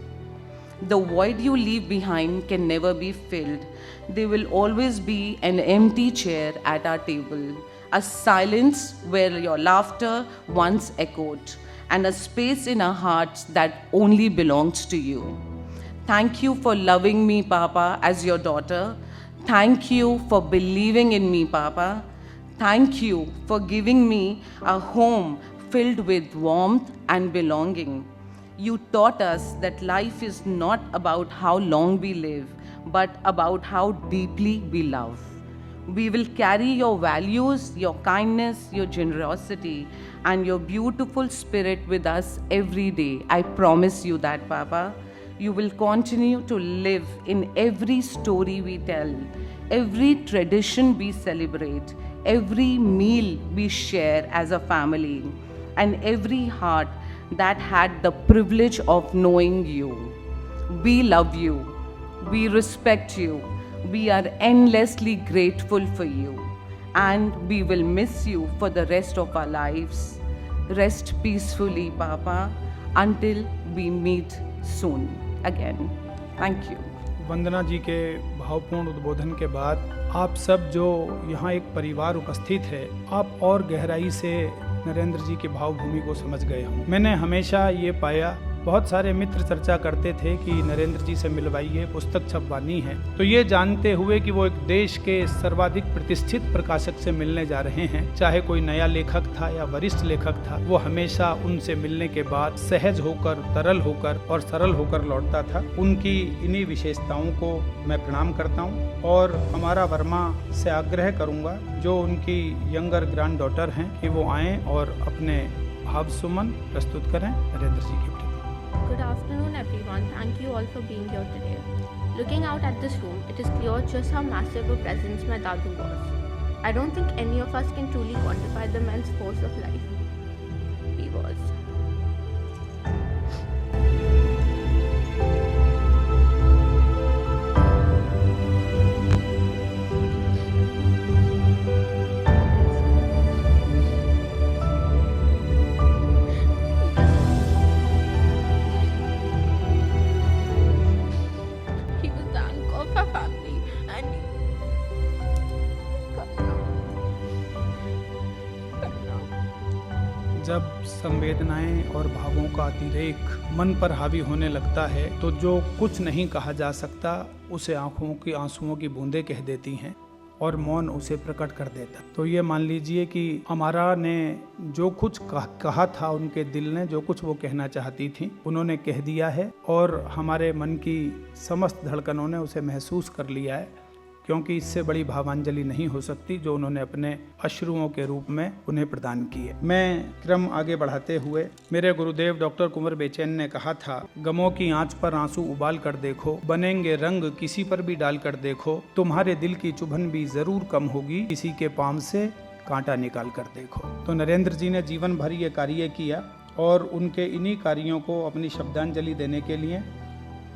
The void you leave behind can never be filled. There will always be an empty chair at our table, a silence where your laughter once echoed, and a space in our hearts that only belongs to you. Thank you for loving me, Papa, as your daughter. Thank you for believing in me, Papa. Thank you for giving me a home filled with warmth and belonging. You taught us that life is not about how long we live, but about how deeply we love. We will carry your values, your kindness, your generosity, and your beautiful spirit with us every day. I promise you that, Papa. You will continue to live in every story we tell, every tradition we celebrate, every meal we share as a family, and every heart that had the privilege of knowing you. We love you. We respect you. We are endlessly grateful for you. And we will miss you for the rest of our lives. Rest peacefully, Papa, until we meet soon again. Thank you. वंदना जी के भावपूर्ण उद्बोधन के बाद आप सब जो यहाँ एक परिवार उपस्थित है, आप और गहराई से नरेंद्र जी की भावभूमि को समझ गए हों। मैंने हमेशा ये पाया, बहुत सारे मित्र चर्चा करते थे कि नरेंद्र जी से मिलवाइए, पुस्तक छपवानी है, तो ये जानते हुए कि वो एक देश के सर्वाधिक प्रतिष्ठित प्रकाशक से मिलने जा रहे हैं, चाहे कोई नया लेखक था या वरिष्ठ लेखक था, वो हमेशा उनसे मिलने के बाद सहज होकर, तरल होकर और सरल होकर लौटता था। उनकी इन्हीं विशेषताओं को मैं प्रणाम करता हूँ और हमारा वर्मा से आग्रह करूँगा, जो उनकी यंगर ग्रैंड डॉटर हैं, कि वो आएँ और अपने भाव सुमन प्रस्तुत करें नरेंद्र जी के प्रति। Good afternoon, everyone. Thank you all for being here today. Looking out at this room, it is clear just how massive a presence my Dadu was. I don't think any of us can truly quantify the immense force of life he was. जब संवेदनाएं और भावों का अतिरेक मन पर हावी होने लगता है, तो जो कुछ नहीं कहा जा सकता उसे आंखों की आंसुओं की बूंदें कह देती हैं और मौन उसे प्रकट कर देता। तो ये मान लीजिए कि हमारा ने जो कुछ कहा था, उनके दिल ने जो कुछ वो कहना चाहती थी, उन्होंने कह दिया है और हमारे मन की समस्त धड़कनों ने उसे महसूस कर लिया है, क्योंकि इससे बड़ी भावांजलि नहीं हो सकती जो उन्होंने अपने अश्रुओं के रूप में उन्हें प्रदान की है। मैं क्रम आगे बढ़ाते हुए, मेरे गुरुदेव डॉक्टर कुंवर बेचैन ने कहा था, गमों की आंच पर आंसू उबाल कर देखो, बनेंगे रंग किसी पर भी डाल कर देखो, तुम्हारे दिल की चुभन भी जरूर कम होगी, किसी के पाम से कांटा निकाल कर देखो। तो नरेंद्र जी ने जीवन भर ये कार्य किया और उनके इन्हीं कार्यों को अपनी शब्दांजलि देने के लिए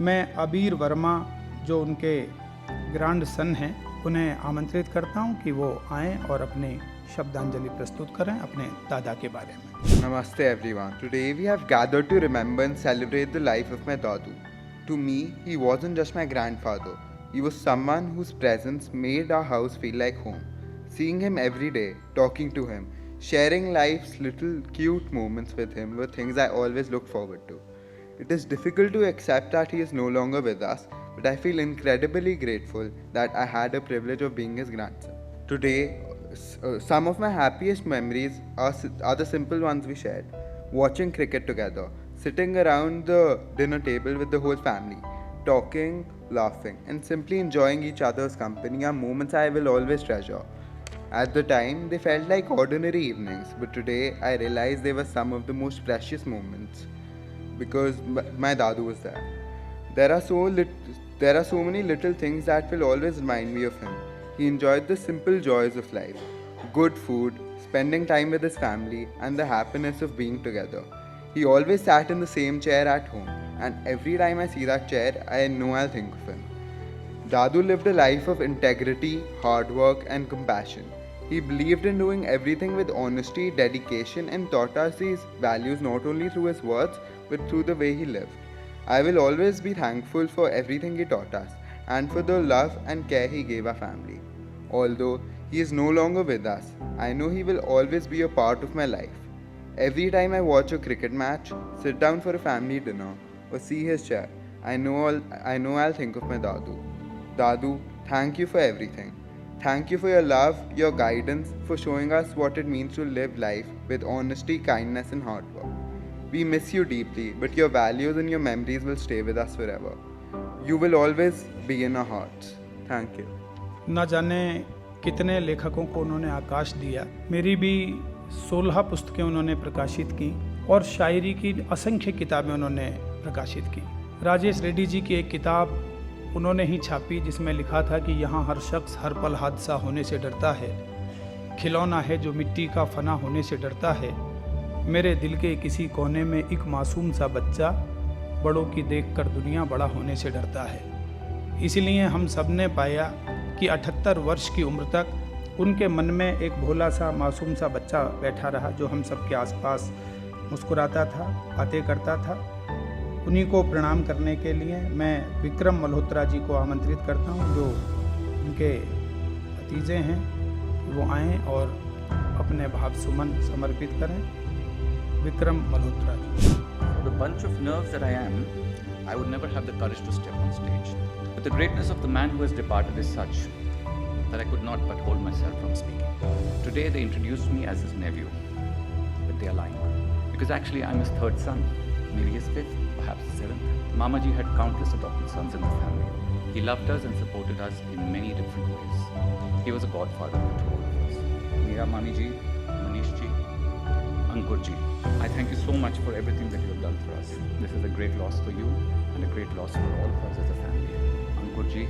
मैं अबीर वर्मा, जो उनके ग्रैंड सन हैं, उन्हें आमंत्रित करता हूं कि वो आएं और अपनी शब्दांजलि प्रस्तुत करें अपने दादा के बारे में। Namaste everyone. Today we have gathered to remember and celebrate the life of my Dadu. To me, he wasn't just my grandfather. He was someone whose presence made our house feel like home. Seeing him every day, talking to him, sharing life's little cute moments with him were things I always looked forward to. It is difficult to accept that he is no longer with us, but I feel incredibly grateful that I had the privilege of being his grandson. Today, some of my happiest memories are the simple ones we shared. Watching cricket together, sitting around the dinner table with the whole family, talking, laughing, and simply enjoying each other's company are moments I will always treasure. At the time, they felt like ordinary evenings, but today I realize they were some of the most precious moments because my Dadu was there. There are so many little things that will always remind me of him. He enjoyed the simple joys of life, good food, spending time with his family, and the happiness of being together. He always sat in the same chair at home, and every time I see that chair, I know I'll think of him. Dadu lived a life of integrity, hard work, and compassion. He believed in doing everything with honesty, dedication, and taught us these values not only through his words but through the way he lived. I will always be thankful for everything he taught us and for the love and care he gave our family. Although he is no longer with us, I know he will always be a part of my life. Every time I watch a cricket match, sit down for a family dinner, or see his chair, I know I'll think of my Dadu. Dadu, thank you for everything. Thank you for your love, your guidance, for showing us what it means to live life with honesty, kindness, and hard work. We miss you deeply, but your values and your memories will stay with us forever. You will always be in our hearts. Thank you. न जाने कितने लेखकों को उन्होंने आकाश दिया। मेरी भी 16 पुस्तकें उन्होंने प्रकाशित की और शायरी की असंख्य किताबें उन्होंने प्रकाशित की। राजेश रेड्डी जी की एक किताब उन्होंने ही छापी जिसमें लिखा था कि यहाँ हर शख्स हर पल हादसा होने से डरता है, खिलौना है जो मिट्टी का फना होने से डरता है। मेरे दिल के किसी कोने में एक मासूम सा बच्चा बड़ों की देखकर दुनिया बड़ा होने से डरता है। इसलिए हम सब ने पाया कि 78 वर्ष की उम्र तक उनके मन में एक भोला सा मासूम सा बच्चा बैठा रहा जो हम सब के आसपास मुस्कुराता था, बातें करता था। उन्हीं को प्रणाम करने के लिए मैं विक्रम मल्होत्रा जी को आमंत्रित करता हूं जो उनके भतीजे हैं, वो आएँ और अपने भाव सुमन समर्पित करें। Vikram Malhotra ji. The bunch of nerves that I am, I would never have the courage to step on stage. But the greatness of the man who has departed is such that I could not but hold myself from speaking. Today they introduced me as his nephew, but they are lying. Because actually I'm his third son, maybe his fifth, perhaps seventh. Mamaji had countless adopted sons in the family. He loved us and supported us in many different ways. He was a godfather to all of us. Meera Mami ji, Manish ji, Ankur ji, I thank you so much for everything that you have done for us. This is a great loss for you and a great loss for all of us as a family. Ankur ji,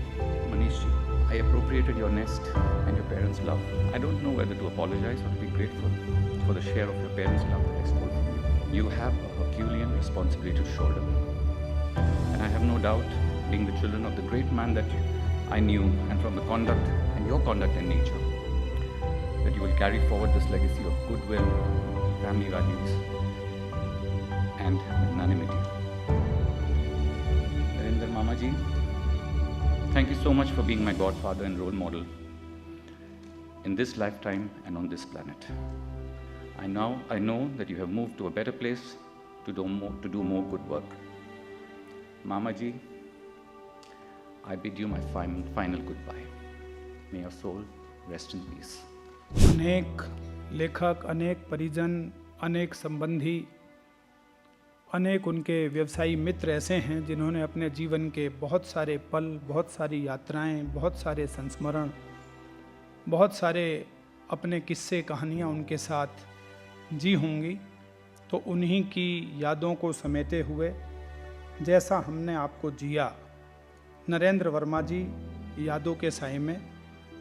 Manish ji, I appropriated your nest and your parents' love. I don't know whether to apologize or to be grateful for the share of your parents' love that I stole from you. You have a Herculean responsibility to shoulder. And I have no doubt, being the children of the great man that I knew and from the conduct and your conduct and nature, that you will carry forward this legacy of goodwill, family values, and magnanimity. Narendra Mamaji, thank you so much for being my godfather and role model in this lifetime and on this planet. I know that you have moved to a better place to do more good work. Mamaji, I bid you my final goodbye. May your soul rest in peace. अनेक लेखक, अनेक परिजन, अनेक संबंधी, अनेक उनके व्यवसायी मित्र ऐसे हैं जिन्होंने अपने जीवन के बहुत सारे पल, बहुत सारी यात्राएं, बहुत सारे संस्मरण, बहुत सारे अपने किस्से कहानियां उनके साथ जी होंगी। तो उन्हीं की यादों को समेटे हुए जैसा हमने आपको जिया, नरेंद्र वर्मा जी यादों के साए में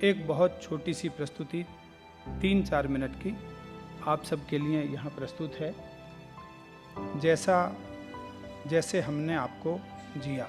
एक बहुत छोटी सी प्रस्तुति 3-4 मिनट की आप सबके लिए यहाँ प्रस्तुत है, जैसे हमने आपको जिया।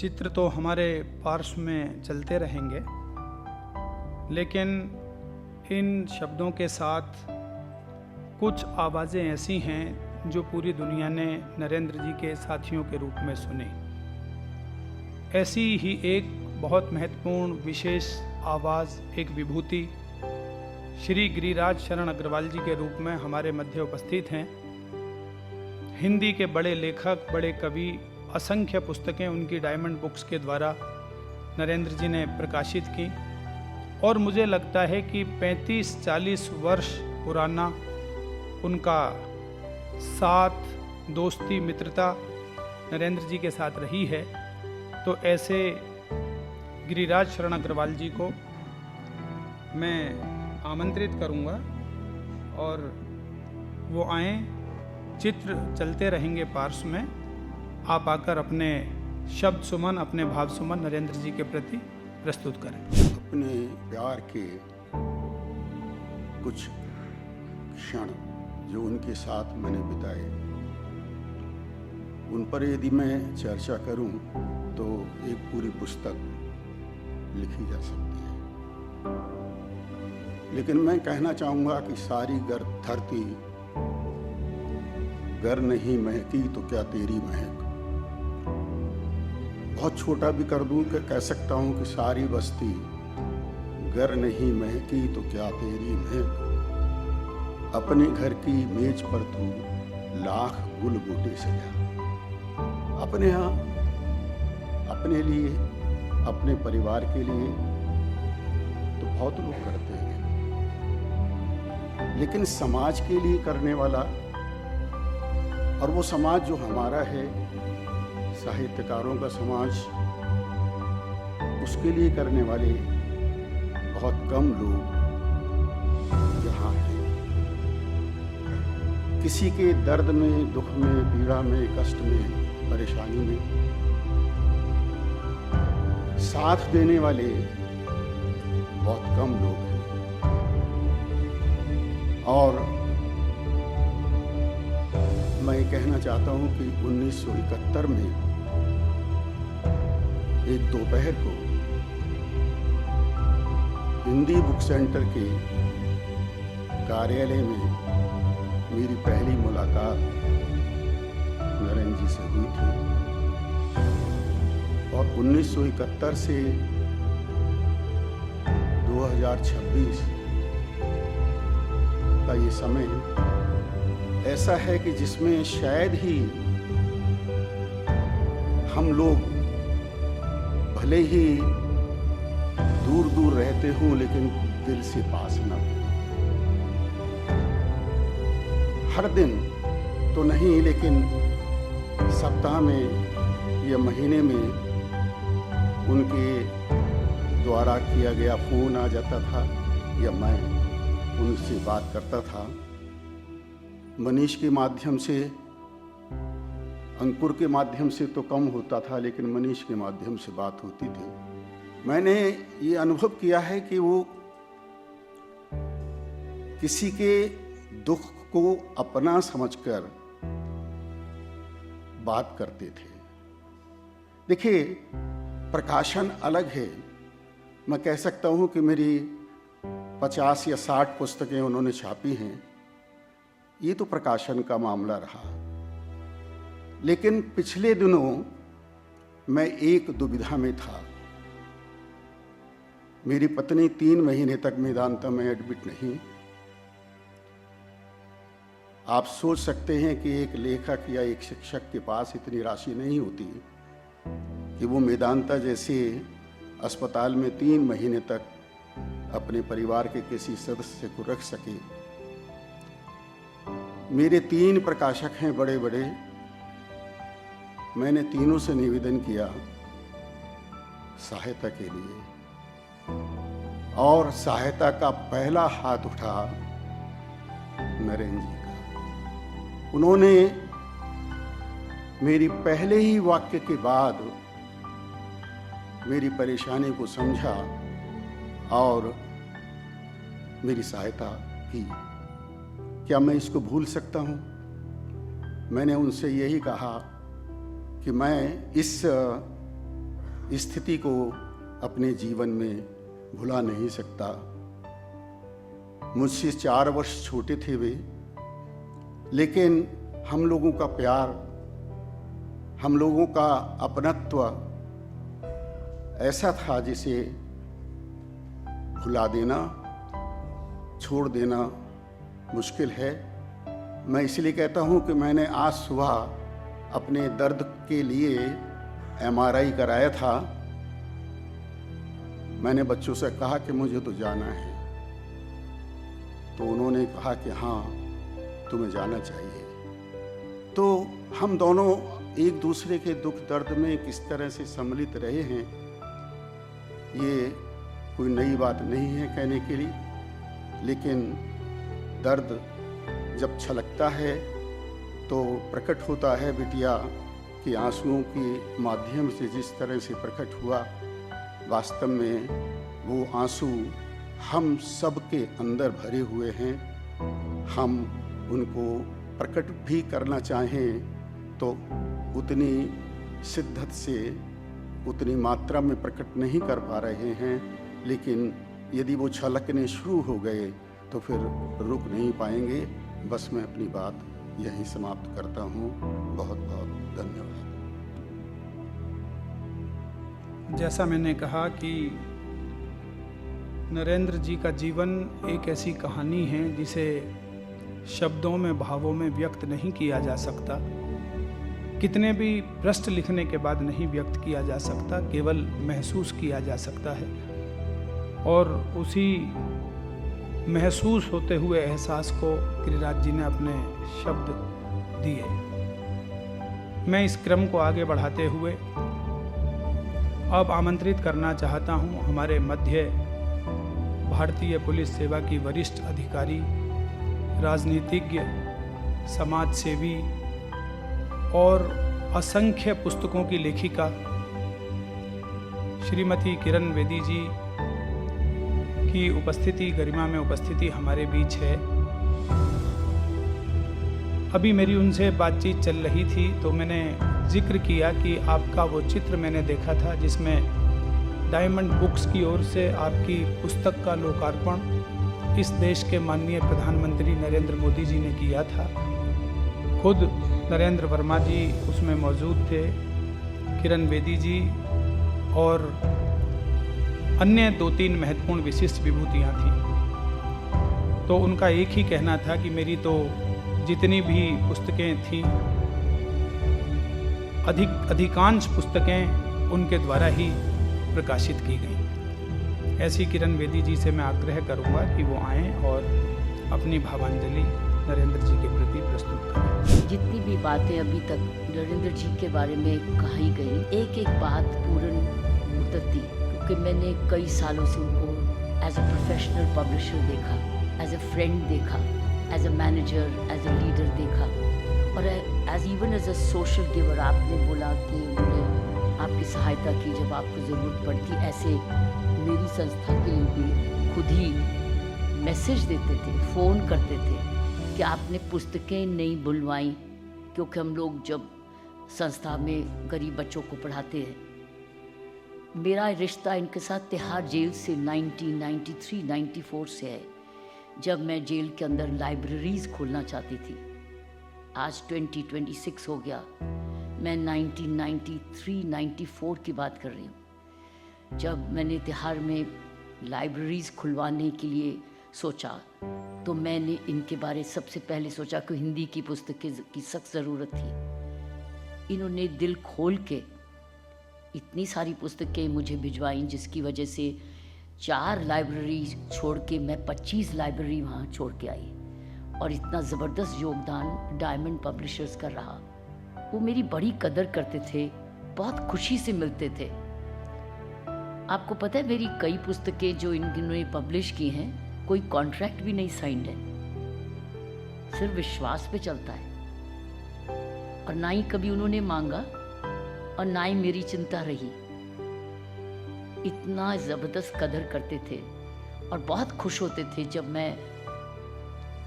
चित्र तो हमारे पार्श्व में चलते रहेंगे, लेकिन इन शब्दों के साथ कुछ आवाज़ें ऐसी हैं जो पूरी दुनिया ने नरेंद्र जी के साथियों के रूप में सुनी। ऐसी ही एक बहुत महत्वपूर्ण विशेष आवाज़, एक विभूति श्री गिरिराज शरण अग्रवाल जी के रूप में हमारे मध्य उपस्थित हैं। हिंदी के बड़े लेखक, बड़े कवि, असंख्य पुस्तकें उनकी डायमंड बुक्स के द्वारा नरेंद्र जी ने प्रकाशित की, और मुझे लगता है कि 35-40 वर्ष पुराना उनका साथ, दोस्ती, मित्रता नरेंद्र जी के साथ रही है। तो ऐसे गिरिराज शरण अग्रवाल जी को मैं आमंत्रित करूंगा और वो आएँ। चित्र चलते रहेंगे पार्श्व में, आप आकर अपने शब्द सुमन, अपने भाव सुमन नरेंद्र जी के प्रति प्रस्तुत करें। अपने प्यार के कुछ क्षण जो उनके साथ मैंने बिताए, उन पर यदि मैं चर्चा करूं तो एक पूरी पुस्तक लिखी जा सकती है। लेकिन मैं कहना चाहूँगा कि सारी धरती गर नहीं महकी तो क्या तेरी महक। बहुत छोटा भी कर दूं कि कह सकता हूँ कि सारी बस्ती गर नहीं महकी तो क्या तेरी महक। अपने घर की मेज पर तू लाख गुल बूटे सजा। अपने यहाँ, अपने लिए, अपने परिवार के लिए तो बहुत लोग करते हैं, लेकिन समाज के लिए करने वाला, और वो समाज जो हमारा है, साहित्यकारों का समाज, उसके लिए करने वाले बहुत कम लोग यहाँ हैं। किसी के दर्द में, दुख में, पीड़ा में, कष्ट में, परेशानी में साथ देने वाले बहुत कम लोग हैं। और मैं कहना चाहता हूं कि 1971 में एक दोपहर को हिंदी बुक सेंटर के कार्यालय में मेरी पहली मुलाकात नरेंद्र जी से हुई थी। और 1971 से 2026 का ये समय ऐसा है कि जिसमें शायद ही हम लोग भले ही दूर दूर रहते हों, लेकिन दिल से पास न हो। हर दिन तो नहीं, लेकिन सप्ताह में या महीने में उनके द्वारा किया गया फोन आ जाता था या मैं उनसे बात करता था। मनीष के माध्यम से, अंकुर के माध्यम से तो कम होता था, लेकिन मनीष के माध्यम से बात होती थी। मैंने ये अनुभव किया है कि वो किसी के दुख को अपना समझकर बात करते थे। देखिए, प्रकाशन अलग है। मैं कह सकता हूं कि मेरी 50 या 60 पुस्तकें उन्होंने छापी हैं, ये तो प्रकाशन का मामला रहा। लेकिन पिछले दिनों मैं एक दुविधा में था। मेरी पत्नी 3 महीने तक मेदांता में एडमिट नहीं। आप सोच सकते हैं कि एक लेखक या एक शिक्षक के पास इतनी राशि नहीं होती कि वो मेदांता जैसे अस्पताल में 3 महीने तक अपने परिवार के किसी सदस्य को रख सके। मेरे 3 प्रकाशक हैं बड़े बड़े। मैंने तीनों से निवेदन किया सहायता के लिए, और सहायता का पहला हाथ उठा नरेंद्र जी का। उन्होंने मेरी पहले ही वाक्य के बाद मेरी परेशानी को समझा और मेरी सहायता की। क्या मैं इसको भूल सकता हूँ? मैंने उनसे यही कहा कि मैं इस स्थिति को अपने जीवन में भुला नहीं सकता। मुझसे 4 वर्ष छोटे थे वे, लेकिन हम लोगों का प्यार, हम लोगों का अपनत्व ऐसा था जिसे भुला देना, छोड़ देना मुश्किल है। मैं इसलिए कहता हूँ कि मैंने आज सुबह अपने दर्द के लिए MRI कराया था। मैंने बच्चों से कहा कि मुझे तो जाना है, तो उन्होंने कहा कि हाँ तुम्हें जाना चाहिए। तो हम दोनों एक दूसरे के दुख दर्द में किस तरह से सम्मिलित रहे हैं, ये कोई नई बात नहीं है कहने के लिए, लेकिन दर्द जब छलकता है तो प्रकट होता है बिटिया कि आंसुओं के माध्यम से जिस तरह से प्रकट हुआ, वास्तव में वो आंसू हम सब के अंदर भरे हुए हैं। हम उनको प्रकट भी करना चाहें तो उतनी शिद्दत से, उतनी मात्रा में प्रकट नहीं कर पा रहे हैं, लेकिन यदि वो छलकने शुरू हो गए तो फिर रुक नहीं पाएंगे। बस मैं अपनी बात यहीं समाप्त करता हूँ। बहुत बहुत धन्यवाद। जैसा मैंने कहा कि नरेंद्र जी का जीवन एक ऐसी कहानी है जिसे शब्दों में, भावों में व्यक्त नहीं किया जा सकता। कितने भी पृष्ठ लिखने के बाद नहीं व्यक्त किया जा सकता, केवल महसूस किया जा सकता है। और उसी महसूस होते हुए एहसास को गिरिराज जी ने अपने शब्द दिए। मैं इस क्रम को आगे बढ़ाते हुए अब आमंत्रित करना चाहता हूं हमारे मध्य भारतीय पुलिस सेवा की वरिष्ठ अधिकारी, राजनीतिज्ञ, समाज सेवी और असंख्य पुस्तकों की लेखिका श्रीमती किरण बेदी जी की उपस्थिति, गरिमा में उपस्थिति हमारे बीच है। अभी मेरी उनसे बातचीत चल रही थी तो मैंने जिक्र किया कि आपका वो चित्र मैंने देखा था जिसमें डायमंड बुक्स की ओर से आपकी पुस्तक का लोकार्पण इस देश के माननीय प्रधानमंत्री नरेंद्र मोदी जी ने किया था। खुद नरेंद्र वर्मा जी उसमें मौजूद थे, किरण बेदी जी और अन्य 2-3 महत्वपूर्ण विशिष्ट विभूतियाँ थीं। तो उनका एक ही कहना था कि मेरी तो जितनी भी पुस्तकें थीं, अधिकांश पुस्तकें उनके द्वारा ही प्रकाशित की गईं। ऐसी किरण बेदी जी से मैं आग्रह करूंगा कि वो आएं और अपनी भावांजलि नरेंद्र जी के प्रति प्रस्तुत करें। जितनी भी बातें अभी तक नरेंद्र जी के बारे में कही गई, एक एक बात पूर्ण उतरती, क्योंकि मैंने कई सालों से उनको एज अ प्रोफेशनल पब्लिशर देखा, एज अ फ्रेंड देखा, as a manager, as a leader देखा, और as even as a social giver. आपने बोला कि उन्होंने आपकी सहायता की जब आपको ज़रूरत पड़ती। ऐसे मेरी संस्था के लिए भी खुद ही मैसेज देते थे, फ़ोन करते थे कि आपने पुस्तकें नहीं बुलवाई, क्योंकि हम लोग जब संस्था में गरीब बच्चों को पढ़ाते हैं। मेरा रिश्ता इनके साथ तिहाड़ जेल से 1993-94 से है, जब मैं जेल के अंदर लाइब्रेरीज़ खोलना चाहती थी। आज 2026 हो गया, मैं 1993-94 की बात कर रही हूँ, जब मैंने तिहाड़ में लाइब्रेरीज़ खुलवाने के लिए सोचा। तो मैंने इनके बारे सबसे पहले सोचा कि हिंदी की पुस्तकें की सख्त ज़रूरत थी। इन्होंने दिल खोल के इतनी सारी पुस्तकें मुझे भिजवाईं, जिसकी वजह से 4 लाइब्रेरी छोड़ के मैं 25 लाइब्रेरी वहाँ छोड़ के आई। और इतना ज़बरदस्त योगदान डायमंड पब्लिशर्स का रहा। वो मेरी बड़ी कदर करते थे, बहुत खुशी से मिलते थे। आपको पता है, मेरी कई पुस्तकें जो इन्होंने पब्लिश की हैं, कोई कॉन्ट्रैक्ट भी नहीं साइंड है, सिर्फ विश्वास पे चलता है। और ना ही कभी उन्होंने मांगा और ना ही मेरी चिंता रही। इतना ज़बरदस्त कदर करते थे और बहुत खुश होते थे जब मैं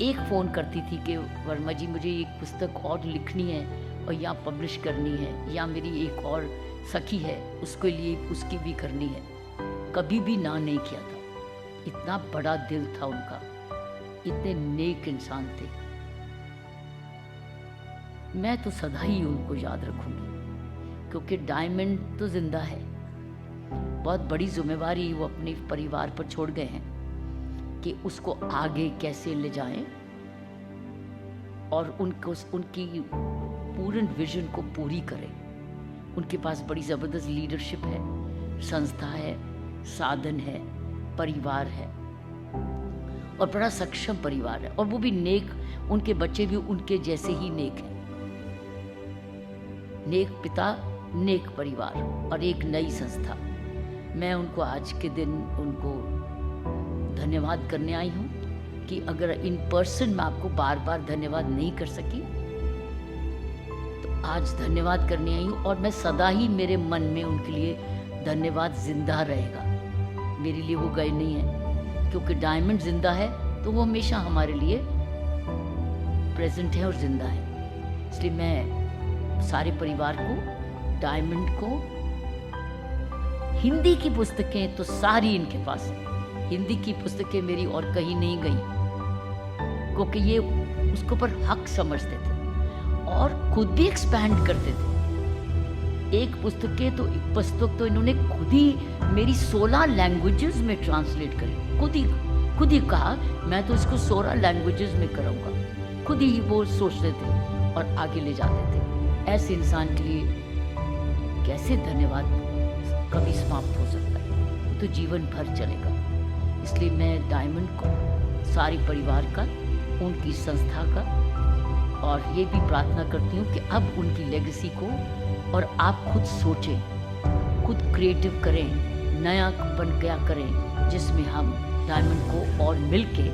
एक फ़ोन करती थी कि वर्मा जी मुझे एक पुस्तक और लिखनी है और या पब्लिश करनी है, या मेरी एक और सखी है, उसके लिए उसकी भी करनी है। कभी भी ना नहीं किया था। इतना बड़ा दिल था उनका, इतने नेक इंसान थे। मैं तो सदा ही उनको याद रखूंगी, क्योंकि डायमंड तो जिंदा है। बहुत बड़ी जिम्मेवारी वो अपने परिवार पर छोड़ गए हैं कि उसको आगे कैसे ले जाएं और उनकी पूर्ण विजन को पूरी करें। उनके पास बड़ी ज़बरदस्त लीडरशिप है, संस्था है, साधन है, परिवार है और बड़ा सक्षम परिवार है। और वो भी नेक, उनके बच्चे भी उनके जैसे ही नेक हैं। नेक पिता, नेक परिवार और एक नई संस्था। मैं उनको आज के दिन उनको धन्यवाद करने आई हूँ कि अगर इन पर्सन मैं आपको बार बार धन्यवाद नहीं कर सकी तो आज धन्यवाद करने आई हूँ। और मैं सदा ही मेरे मन में उनके लिए धन्यवाद जिंदा रहेगा। मेरे लिए वो गए नहीं हैं, क्योंकि डायमंड जिंदा है तो वो हमेशा हमारे लिए प्रेजेंट है और जिंदा है। इसलिए मैं सारे परिवार को, डायमंड को, हिंदी की पुस्तकें तो सारी इनके पास है। हिंदी की पुस्तकें मेरी और कहीं नहीं गई, क्योंकि ये उसके ऊपर हक समझते थे और खुद भी एक्सपैंड करते थे। एक पुस्तक तो इन्होंने खुद ही मेरी 16 लैंग्वेजेस में ट्रांसलेट करी। खुद ही कहा मैं तो इसको 16 लैंग्वेजेस में कराऊंगा। खुद ही वो सोचते थे और आगे ले जाते थे। ऐसे इंसान के लिए कैसे धन्यवाद कभी समाप्त हो सकता है, तो जीवन भर चलेगा। इसलिए मैं डायमंड को, सारे परिवार का, उनकी संस्था का और ये भी प्रार्थना करती हूँ कि अब उनकी लेगेसी को और आप खुद सोचें, खुद क्रिएटिव करें, नयापन क्या करें, जिसमें हम डायमंड को और मिलके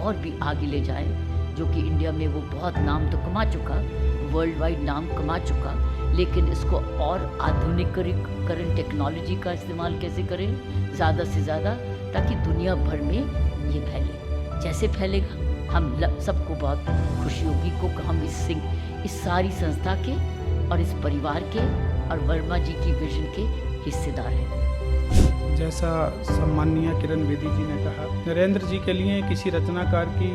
और भी आगे ले जाएं। जो कि इंडिया में वो बहुत नाम तो कमा चुका, वर्ल्ड वाइड नाम कमा चुका, लेकिन इसको और आधुनिकीकरण टेक्नोलॉजी का इस्तेमाल कैसे करें ज़्यादा से ज़्यादा, ताकि दुनिया भर में ये फैले। जैसे फैलेगा हम सबको बहुत खुशी होगी, क्योंकि हम इस सारी संस्था के और इस परिवार के और वर्मा जी की विजन के हिस्सेदार हैं। जैसा सम्माननीय किरण बेदी जी ने कहा, नरेंद्र जी के लिए किसी रचनाकार की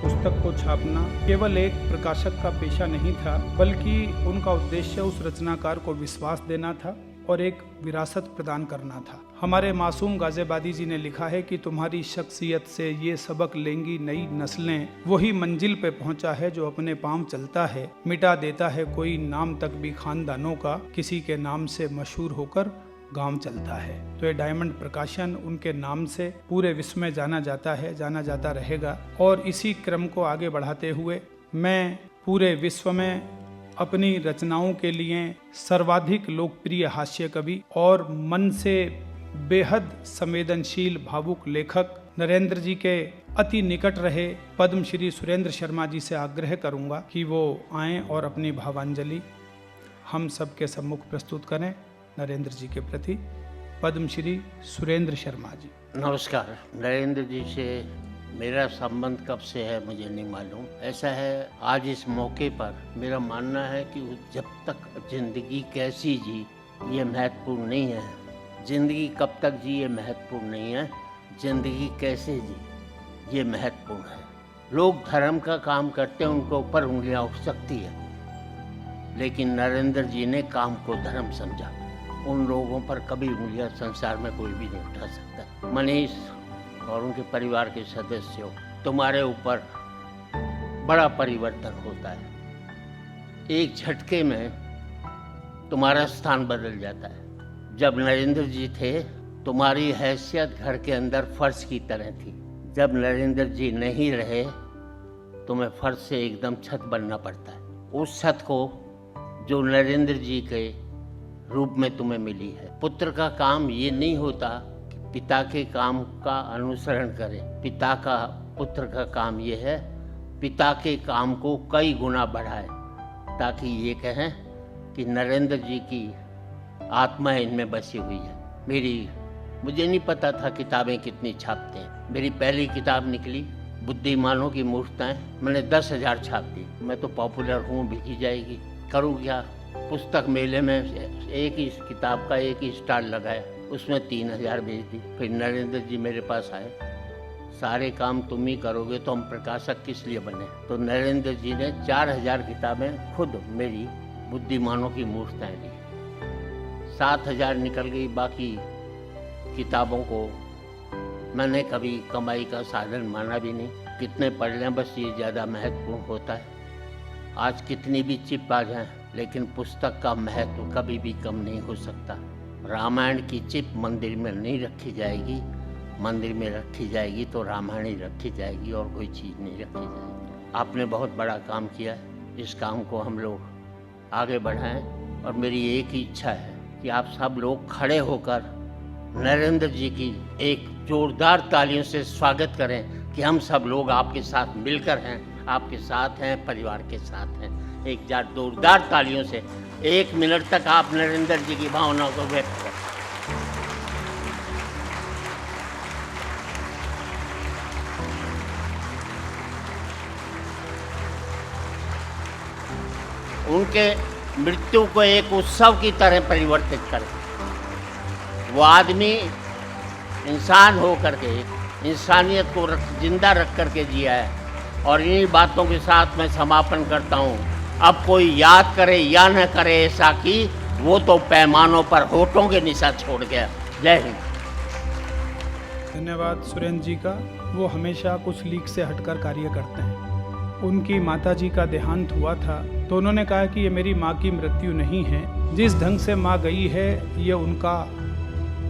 पुस्तक को छापना केवल एक प्रकाशक का पेशा नहीं था, बल्कि उनका उद्देश्य उस रचनाकार को विश्वास देना था और एक विरासत प्रदान करना था। हमारे मासूम गाज़ियाबादी जी ने लिखा है कि तुम्हारी शख्सियत से ये सबक लेंगी नई नस्लें, वही मंजिल पे पहुंचा है जो अपने पांव चलता है, मिटा देता है कोई नाम तक भी खानदानों का, किसी के नाम से मशहूर होकर गांव चलता है। तो ये डायमंड प्रकाशन उनके नाम से पूरे विश्व में जाना जाता है, जाना जाता रहेगा। और इसी क्रम को आगे बढ़ाते हुए मैं पूरे विश्व में अपनी रचनाओं के लिए सर्वाधिक लोकप्रिय हास्य कवि और मन से बेहद संवेदनशील भावुक लेखक नरेंद्र जी के अति निकट रहे पद्मश्री सुरेंद्र शर्मा जी से आग्रह करूंगा कि वो आएं और अपनी भावांजलि हम सबके सम्मुख प्रस्तुत करें। नरेंद्र जी के प्रति पद्मश्री सुरेंद्र शर्मा जी। नमस्कार। नरेंद्र जी से मेरा संबंध कब से है मुझे नहीं मालूम। ऐसा है, आज इस मौके पर मेरा मानना है कि जब तक जिंदगी कैसी जी ये महत्वपूर्ण नहीं है, जिंदगी कब तक जी ये महत्वपूर्ण नहीं है, जिंदगी कैसे जी ये महत्वपूर्ण है। लोग धर्म का काम करते हैं, उनके ऊपर उंगलियां उठ सकती है, लेकिन नरेंद्र जी ने काम को धर्म समझा। उन लोगों पर कभी उंगलियां संसार में कोई भी नहीं उठा सकता। मनीष और उनके परिवार के सदस्यों, तुम्हारे ऊपर बड़ा परिवर्तन होता है। एक झटके में तुम्हारा स्थान बदल जाता है। जब नरेंद्र जी थे, तुम्हारी हैसियत घर के अंदर फर्श की तरह थी। जब नरेंद्र जी नहीं रहे, तुम्हें फर्श से एकदम छत बनना पड़ता है। उस छत को जो नरेंद्र जी के रूप में तुम्हें मिली है। पुत्र का काम ये नहीं होता कि पिता के काम का अनुसरण करे। पिता का पुत्र का काम ये है पिता के काम को कई गुना बढ़ाए, ताकि ये कहें कि नरेंद्र जी की आत्मा इनमें बसी हुई है। मुझे नहीं पता था किताबें कितनी छापते हैं। मेरी पहली किताब निकली बुद्धिमानों की मूर्ताएं, मैंने 10,000 छाप दी। मैं तो पॉपुलर हूँ, बिकी जाएगी, करूँ क्या। पुस्तक मेले में एक ही किताब का एक ही स्टॉल लगाया, उसमें 3000 भेज दी। फिर नरेंद्र जी मेरे पास आए, सारे काम तुम ही करोगे तो हम प्रकाशक किस लिए बने। तो नरेंद्र जी ने 4000 किताबें खुद मेरी बुद्धिमानों की मूर्तें ली। 7000 निकल गई, बाकी किताबों को मैंने कभी कमाई का साधन माना भी नहीं। कितने पढ़ लें बस ये ज़्यादा महत्वपूर्ण होता है। आज कितनी भी चिप आ जाए लेकिन पुस्तक का महत्व कभी भी कम नहीं हो सकता। रामायण की चिप मंदिर में नहीं रखी जाएगी, मंदिर में रखी जाएगी तो रामायण ही रखी जाएगी और कोई चीज़ नहीं रखी जाएगी। आपने बहुत बड़ा काम किया है, इस काम को हम लोग आगे बढ़ाएं और मेरी एक ही इच्छा है कि आप सब लोग खड़े होकर नरेंद्र जी की एक जोरदार तालियों से स्वागत करें कि हम सब लोग आपके साथ मिलकर हैं, आपके साथ हैं, परिवार के साथ हैं। एक जोरदार तालियों से 1 मिनट तक आप नरेंद्र जी की भावनाओं को व्यक्त करें। उनके मृत्यु को एक उत्सव की तरह परिवर्तित करें। वो आदमी इंसान हो करके इंसानियत को जिंदा रख करके जिया है। और इन्हीं बातों के साथ मैं समापन करता हूँ। अब कोई याद करे या न करे ऐसा कि वो तो पैमानों पर होठों के निशा छोड़ गया। जय हिंद। धन्यवाद सुरेंद्र जी का। वो हमेशा कुछ लीक से हटकर कार्य करते हैं। उनकी माता जी का देहांत हुआ था तो उन्होंने कहा कि ये मेरी माँ की मृत्यु नहीं है, जिस ढंग से माँ गई है ये उनका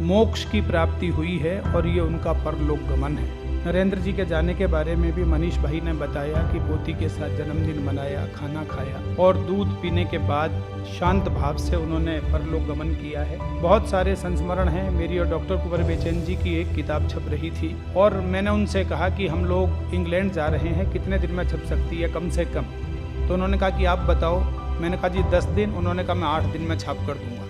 मोक्ष की प्राप्ति हुई है और ये उनका परलोक गमन है। नरेंद्र जी के जाने के बारे में भी मनीष भाई ने बताया कि पोती के साथ जन्मदिन मनाया, खाना खाया और दूध पीने के बाद शांत भाव से उन्होंने परलोक गमन किया है। बहुत सारे संस्मरण हैं। मेरी और डॉक्टर कुंवर बेचैन जी की एक किताब छप रही थी और मैंने उनसे कहा कि हम लोग इंग्लैंड जा रहे हैं, कितने दिन में छप सकती है कम से कम। तो उन्होंने कहा कि आप बताओ। मैंने कहा जी 10 दिन। उन्होंने कहा मैं 8 दिन में छाप कर दूंगा।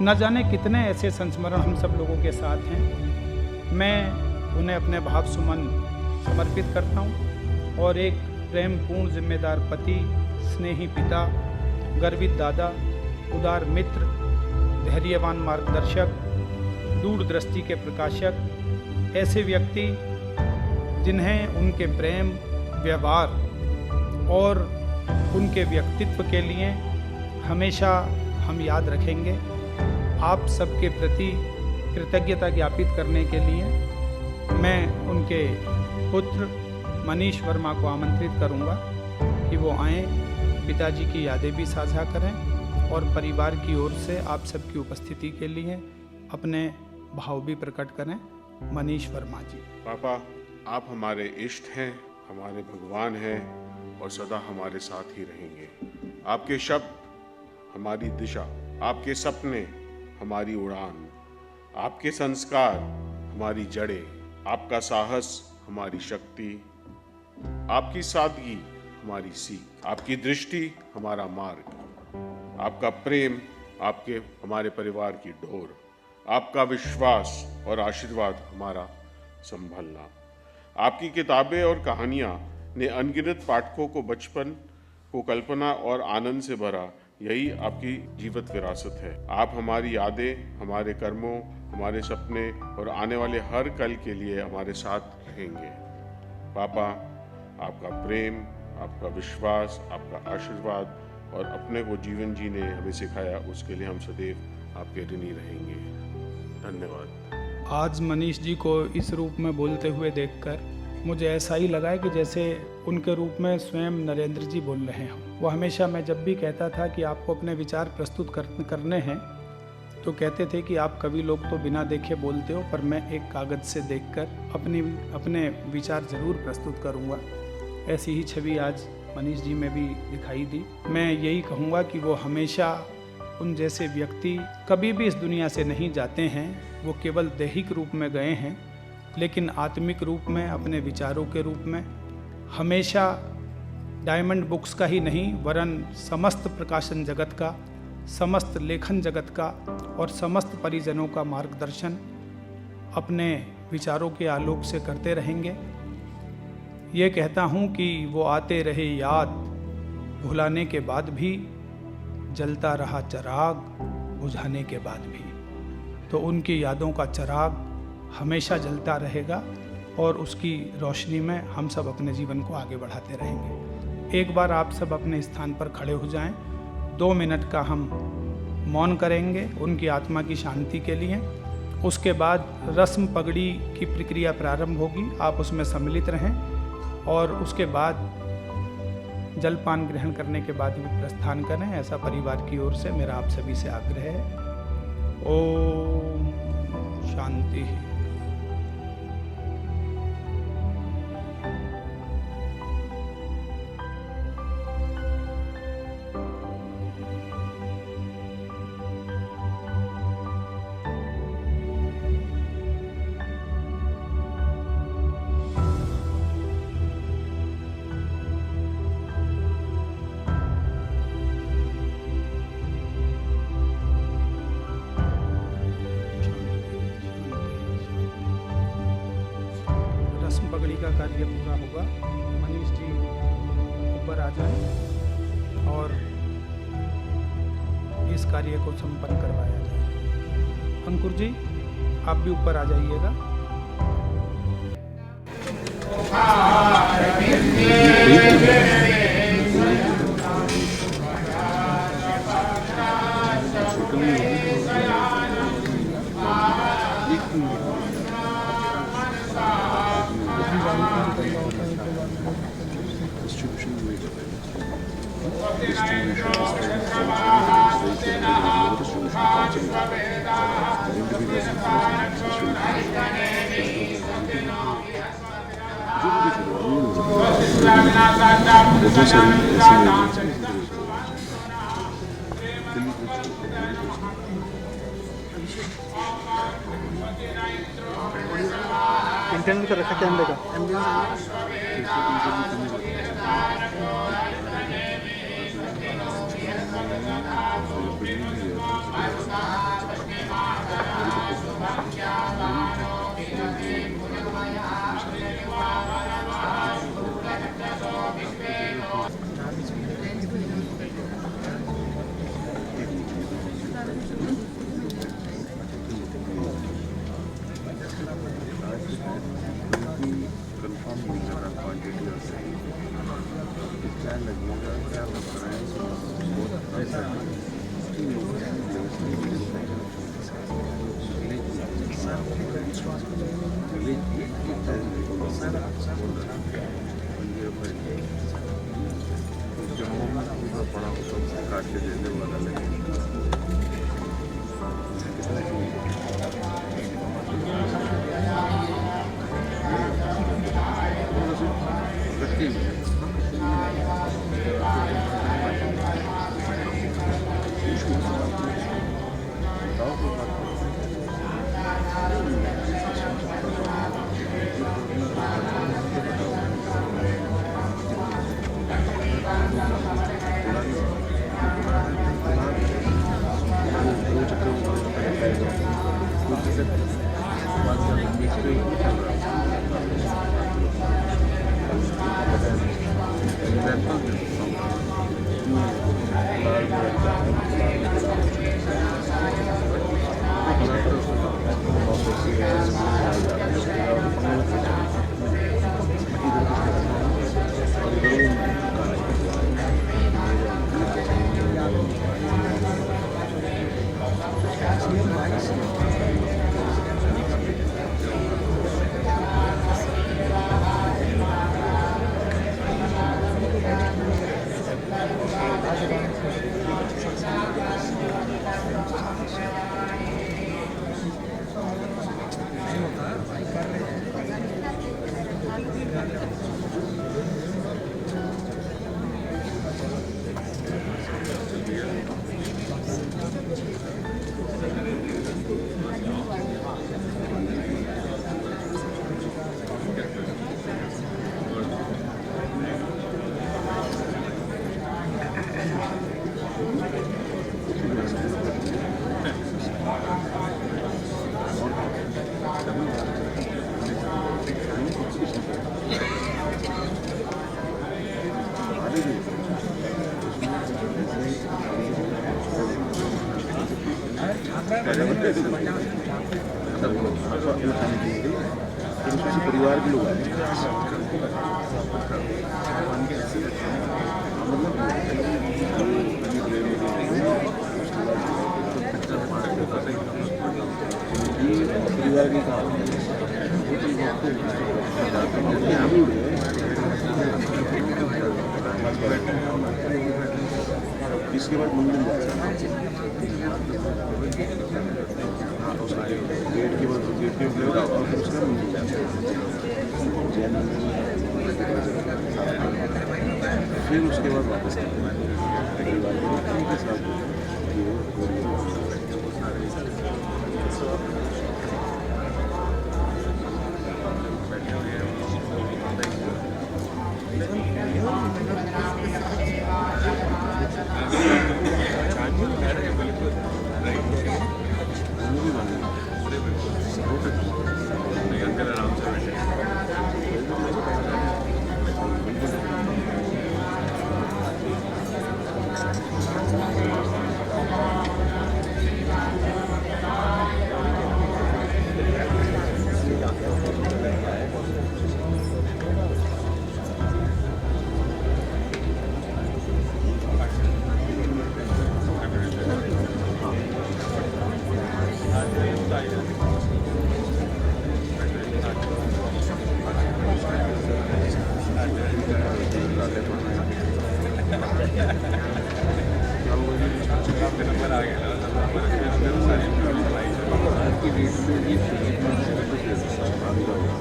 न जाने कितने ऐसे संस्मरण हम सब लोगों के साथ हैं। मैं उन्हें अपने भाव सुमन समर्पित करता हूँ और एक प्रेम पूर्ण जिम्मेदार पति, स्नेही पिता, गर्वित दादा, उदार मित्र, धैर्यवान मार्गदर्शक, दूरदृष्टि के प्रकाशक, ऐसे व्यक्ति जिन्हें उनके प्रेम, व्यवहार और उनके व्यक्तित्व के लिए हमेशा हम याद रखेंगे। आप सबके प्रति कृतज्ञता ज्ञापित करने के लिए मैं उनके पुत्र मनीष वर्मा को आमंत्रित करूंगा कि वो आएँ, पिताजी की यादें भी साझा करें और परिवार की ओर से आप सबकी उपस्थिति के लिए अपने भाव भी प्रकट करें। मनीष वर्मा जी। पापा, आप हमारे इष्ट हैं, हमारे भगवान हैं और सदा हमारे साथ ही रहेंगे। आपके शब्द हमारी दिशा, आपके सपने हमारी उड़ान, आपके संस्कार हमारी जड़ें, आपका साहस हमारी शक्ति, आपकी सादगी हमारी सीख, आपकी दृष्टि हमारा मार्ग, आपका प्रेम हमारे परिवार की डोर, आपका विश्वास और आशीर्वाद हमारा संभलना। आपकी किताबें और कहानियाँ ने अनगिनत पाठकों को बचपन को कल्पना और आनंद से भरा। यही आपकी जीवित विरासत है। आप हमारी यादें, हमारे कर्मों, हमारे सपने और आने वाले हर कल के लिए हमारे साथ रहेंगे। पापा, आपका प्रेम, आपका विश्वास, आपका आशीर्वाद और अपने को जीवन जीने हमें सिखाया, उसके लिए हम सदैव आपके ऋणी रहेंगे। धन्यवाद। आज मनीष जी को इस रूप में बोलते हुए देखकर मुझे ऐसा ही लगा है कि जैसे उनके रूप में स्वयं नरेंद्र जी बोल रहे हैं। वो हमेशा, मैं जब भी कहता था कि आपको अपने विचार प्रस्तुत करने हैं तो कहते थे कि आप कभी लोग तो बिना देखे बोलते हो, पर मैं एक कागज़ से देखकर अपने विचार ज़रूर प्रस्तुत करूँगा। ऐसी ही छवि आज मनीष जी में भी दिखाई दी। मैं यही कहूँगा कि वो हमेशा उन जैसे व्यक्ति कभी भी इस दुनिया से नहीं जाते हैं। वो केवल दैहिक रूप में गए हैं, लेकिन आत्मिक रूप में, अपने विचारों के रूप में हमेशा डायमंड बुक्स का ही नहीं वरन समस्त प्रकाशन जगत का, समस्त लेखन जगत का और समस्त परिजनों का मार्गदर्शन अपने विचारों के आलोक से करते रहेंगे। ये कहता हूँ कि वो आते रहे याद, भुलाने के बाद भी जलता रहा चिराग बुझाने के बाद भी। तो उनकी यादों का चिराग हमेशा जलता रहेगा और उसकी रोशनी में हम सब अपने जीवन को आगे बढ़ाते रहेंगे। एक बार आप सब अपने स्थान पर खड़े हो जाएं, 2 मिनट का हम मौन करेंगे उनकी आत्मा की शांति के लिए। उसके बाद रस्म पगड़ी की प्रक्रिया प्रारंभ होगी, आप उसमें सम्मिलित रहें और उसके बाद जलपान ग्रहण करने के बाद भी प्रस्थान करें, ऐसा परिवार की ओर से मेरा आप सभी से आग्रह है। ओम शांति। पगड़ी का कार्य पूरा होगा। मनीष जी ऊपर आ जाएं और इस कार्य को संपन्न करवाया जाए। अंकुर जी आप भी ऊपर आ जाइएगा। इंटरनेट का रखा कैमरे का परिवार के लोग परिवार की इसके बाद मंदिर गेट के बाद गेट के और फिर उसके बाद मंदिर फिर उसके बाद वापस परिवार के साथ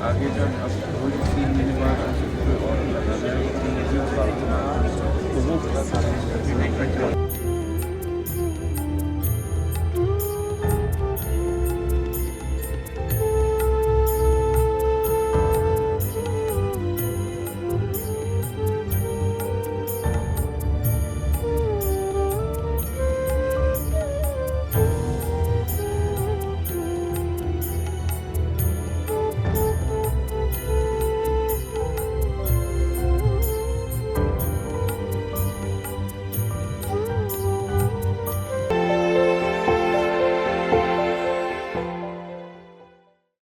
आगे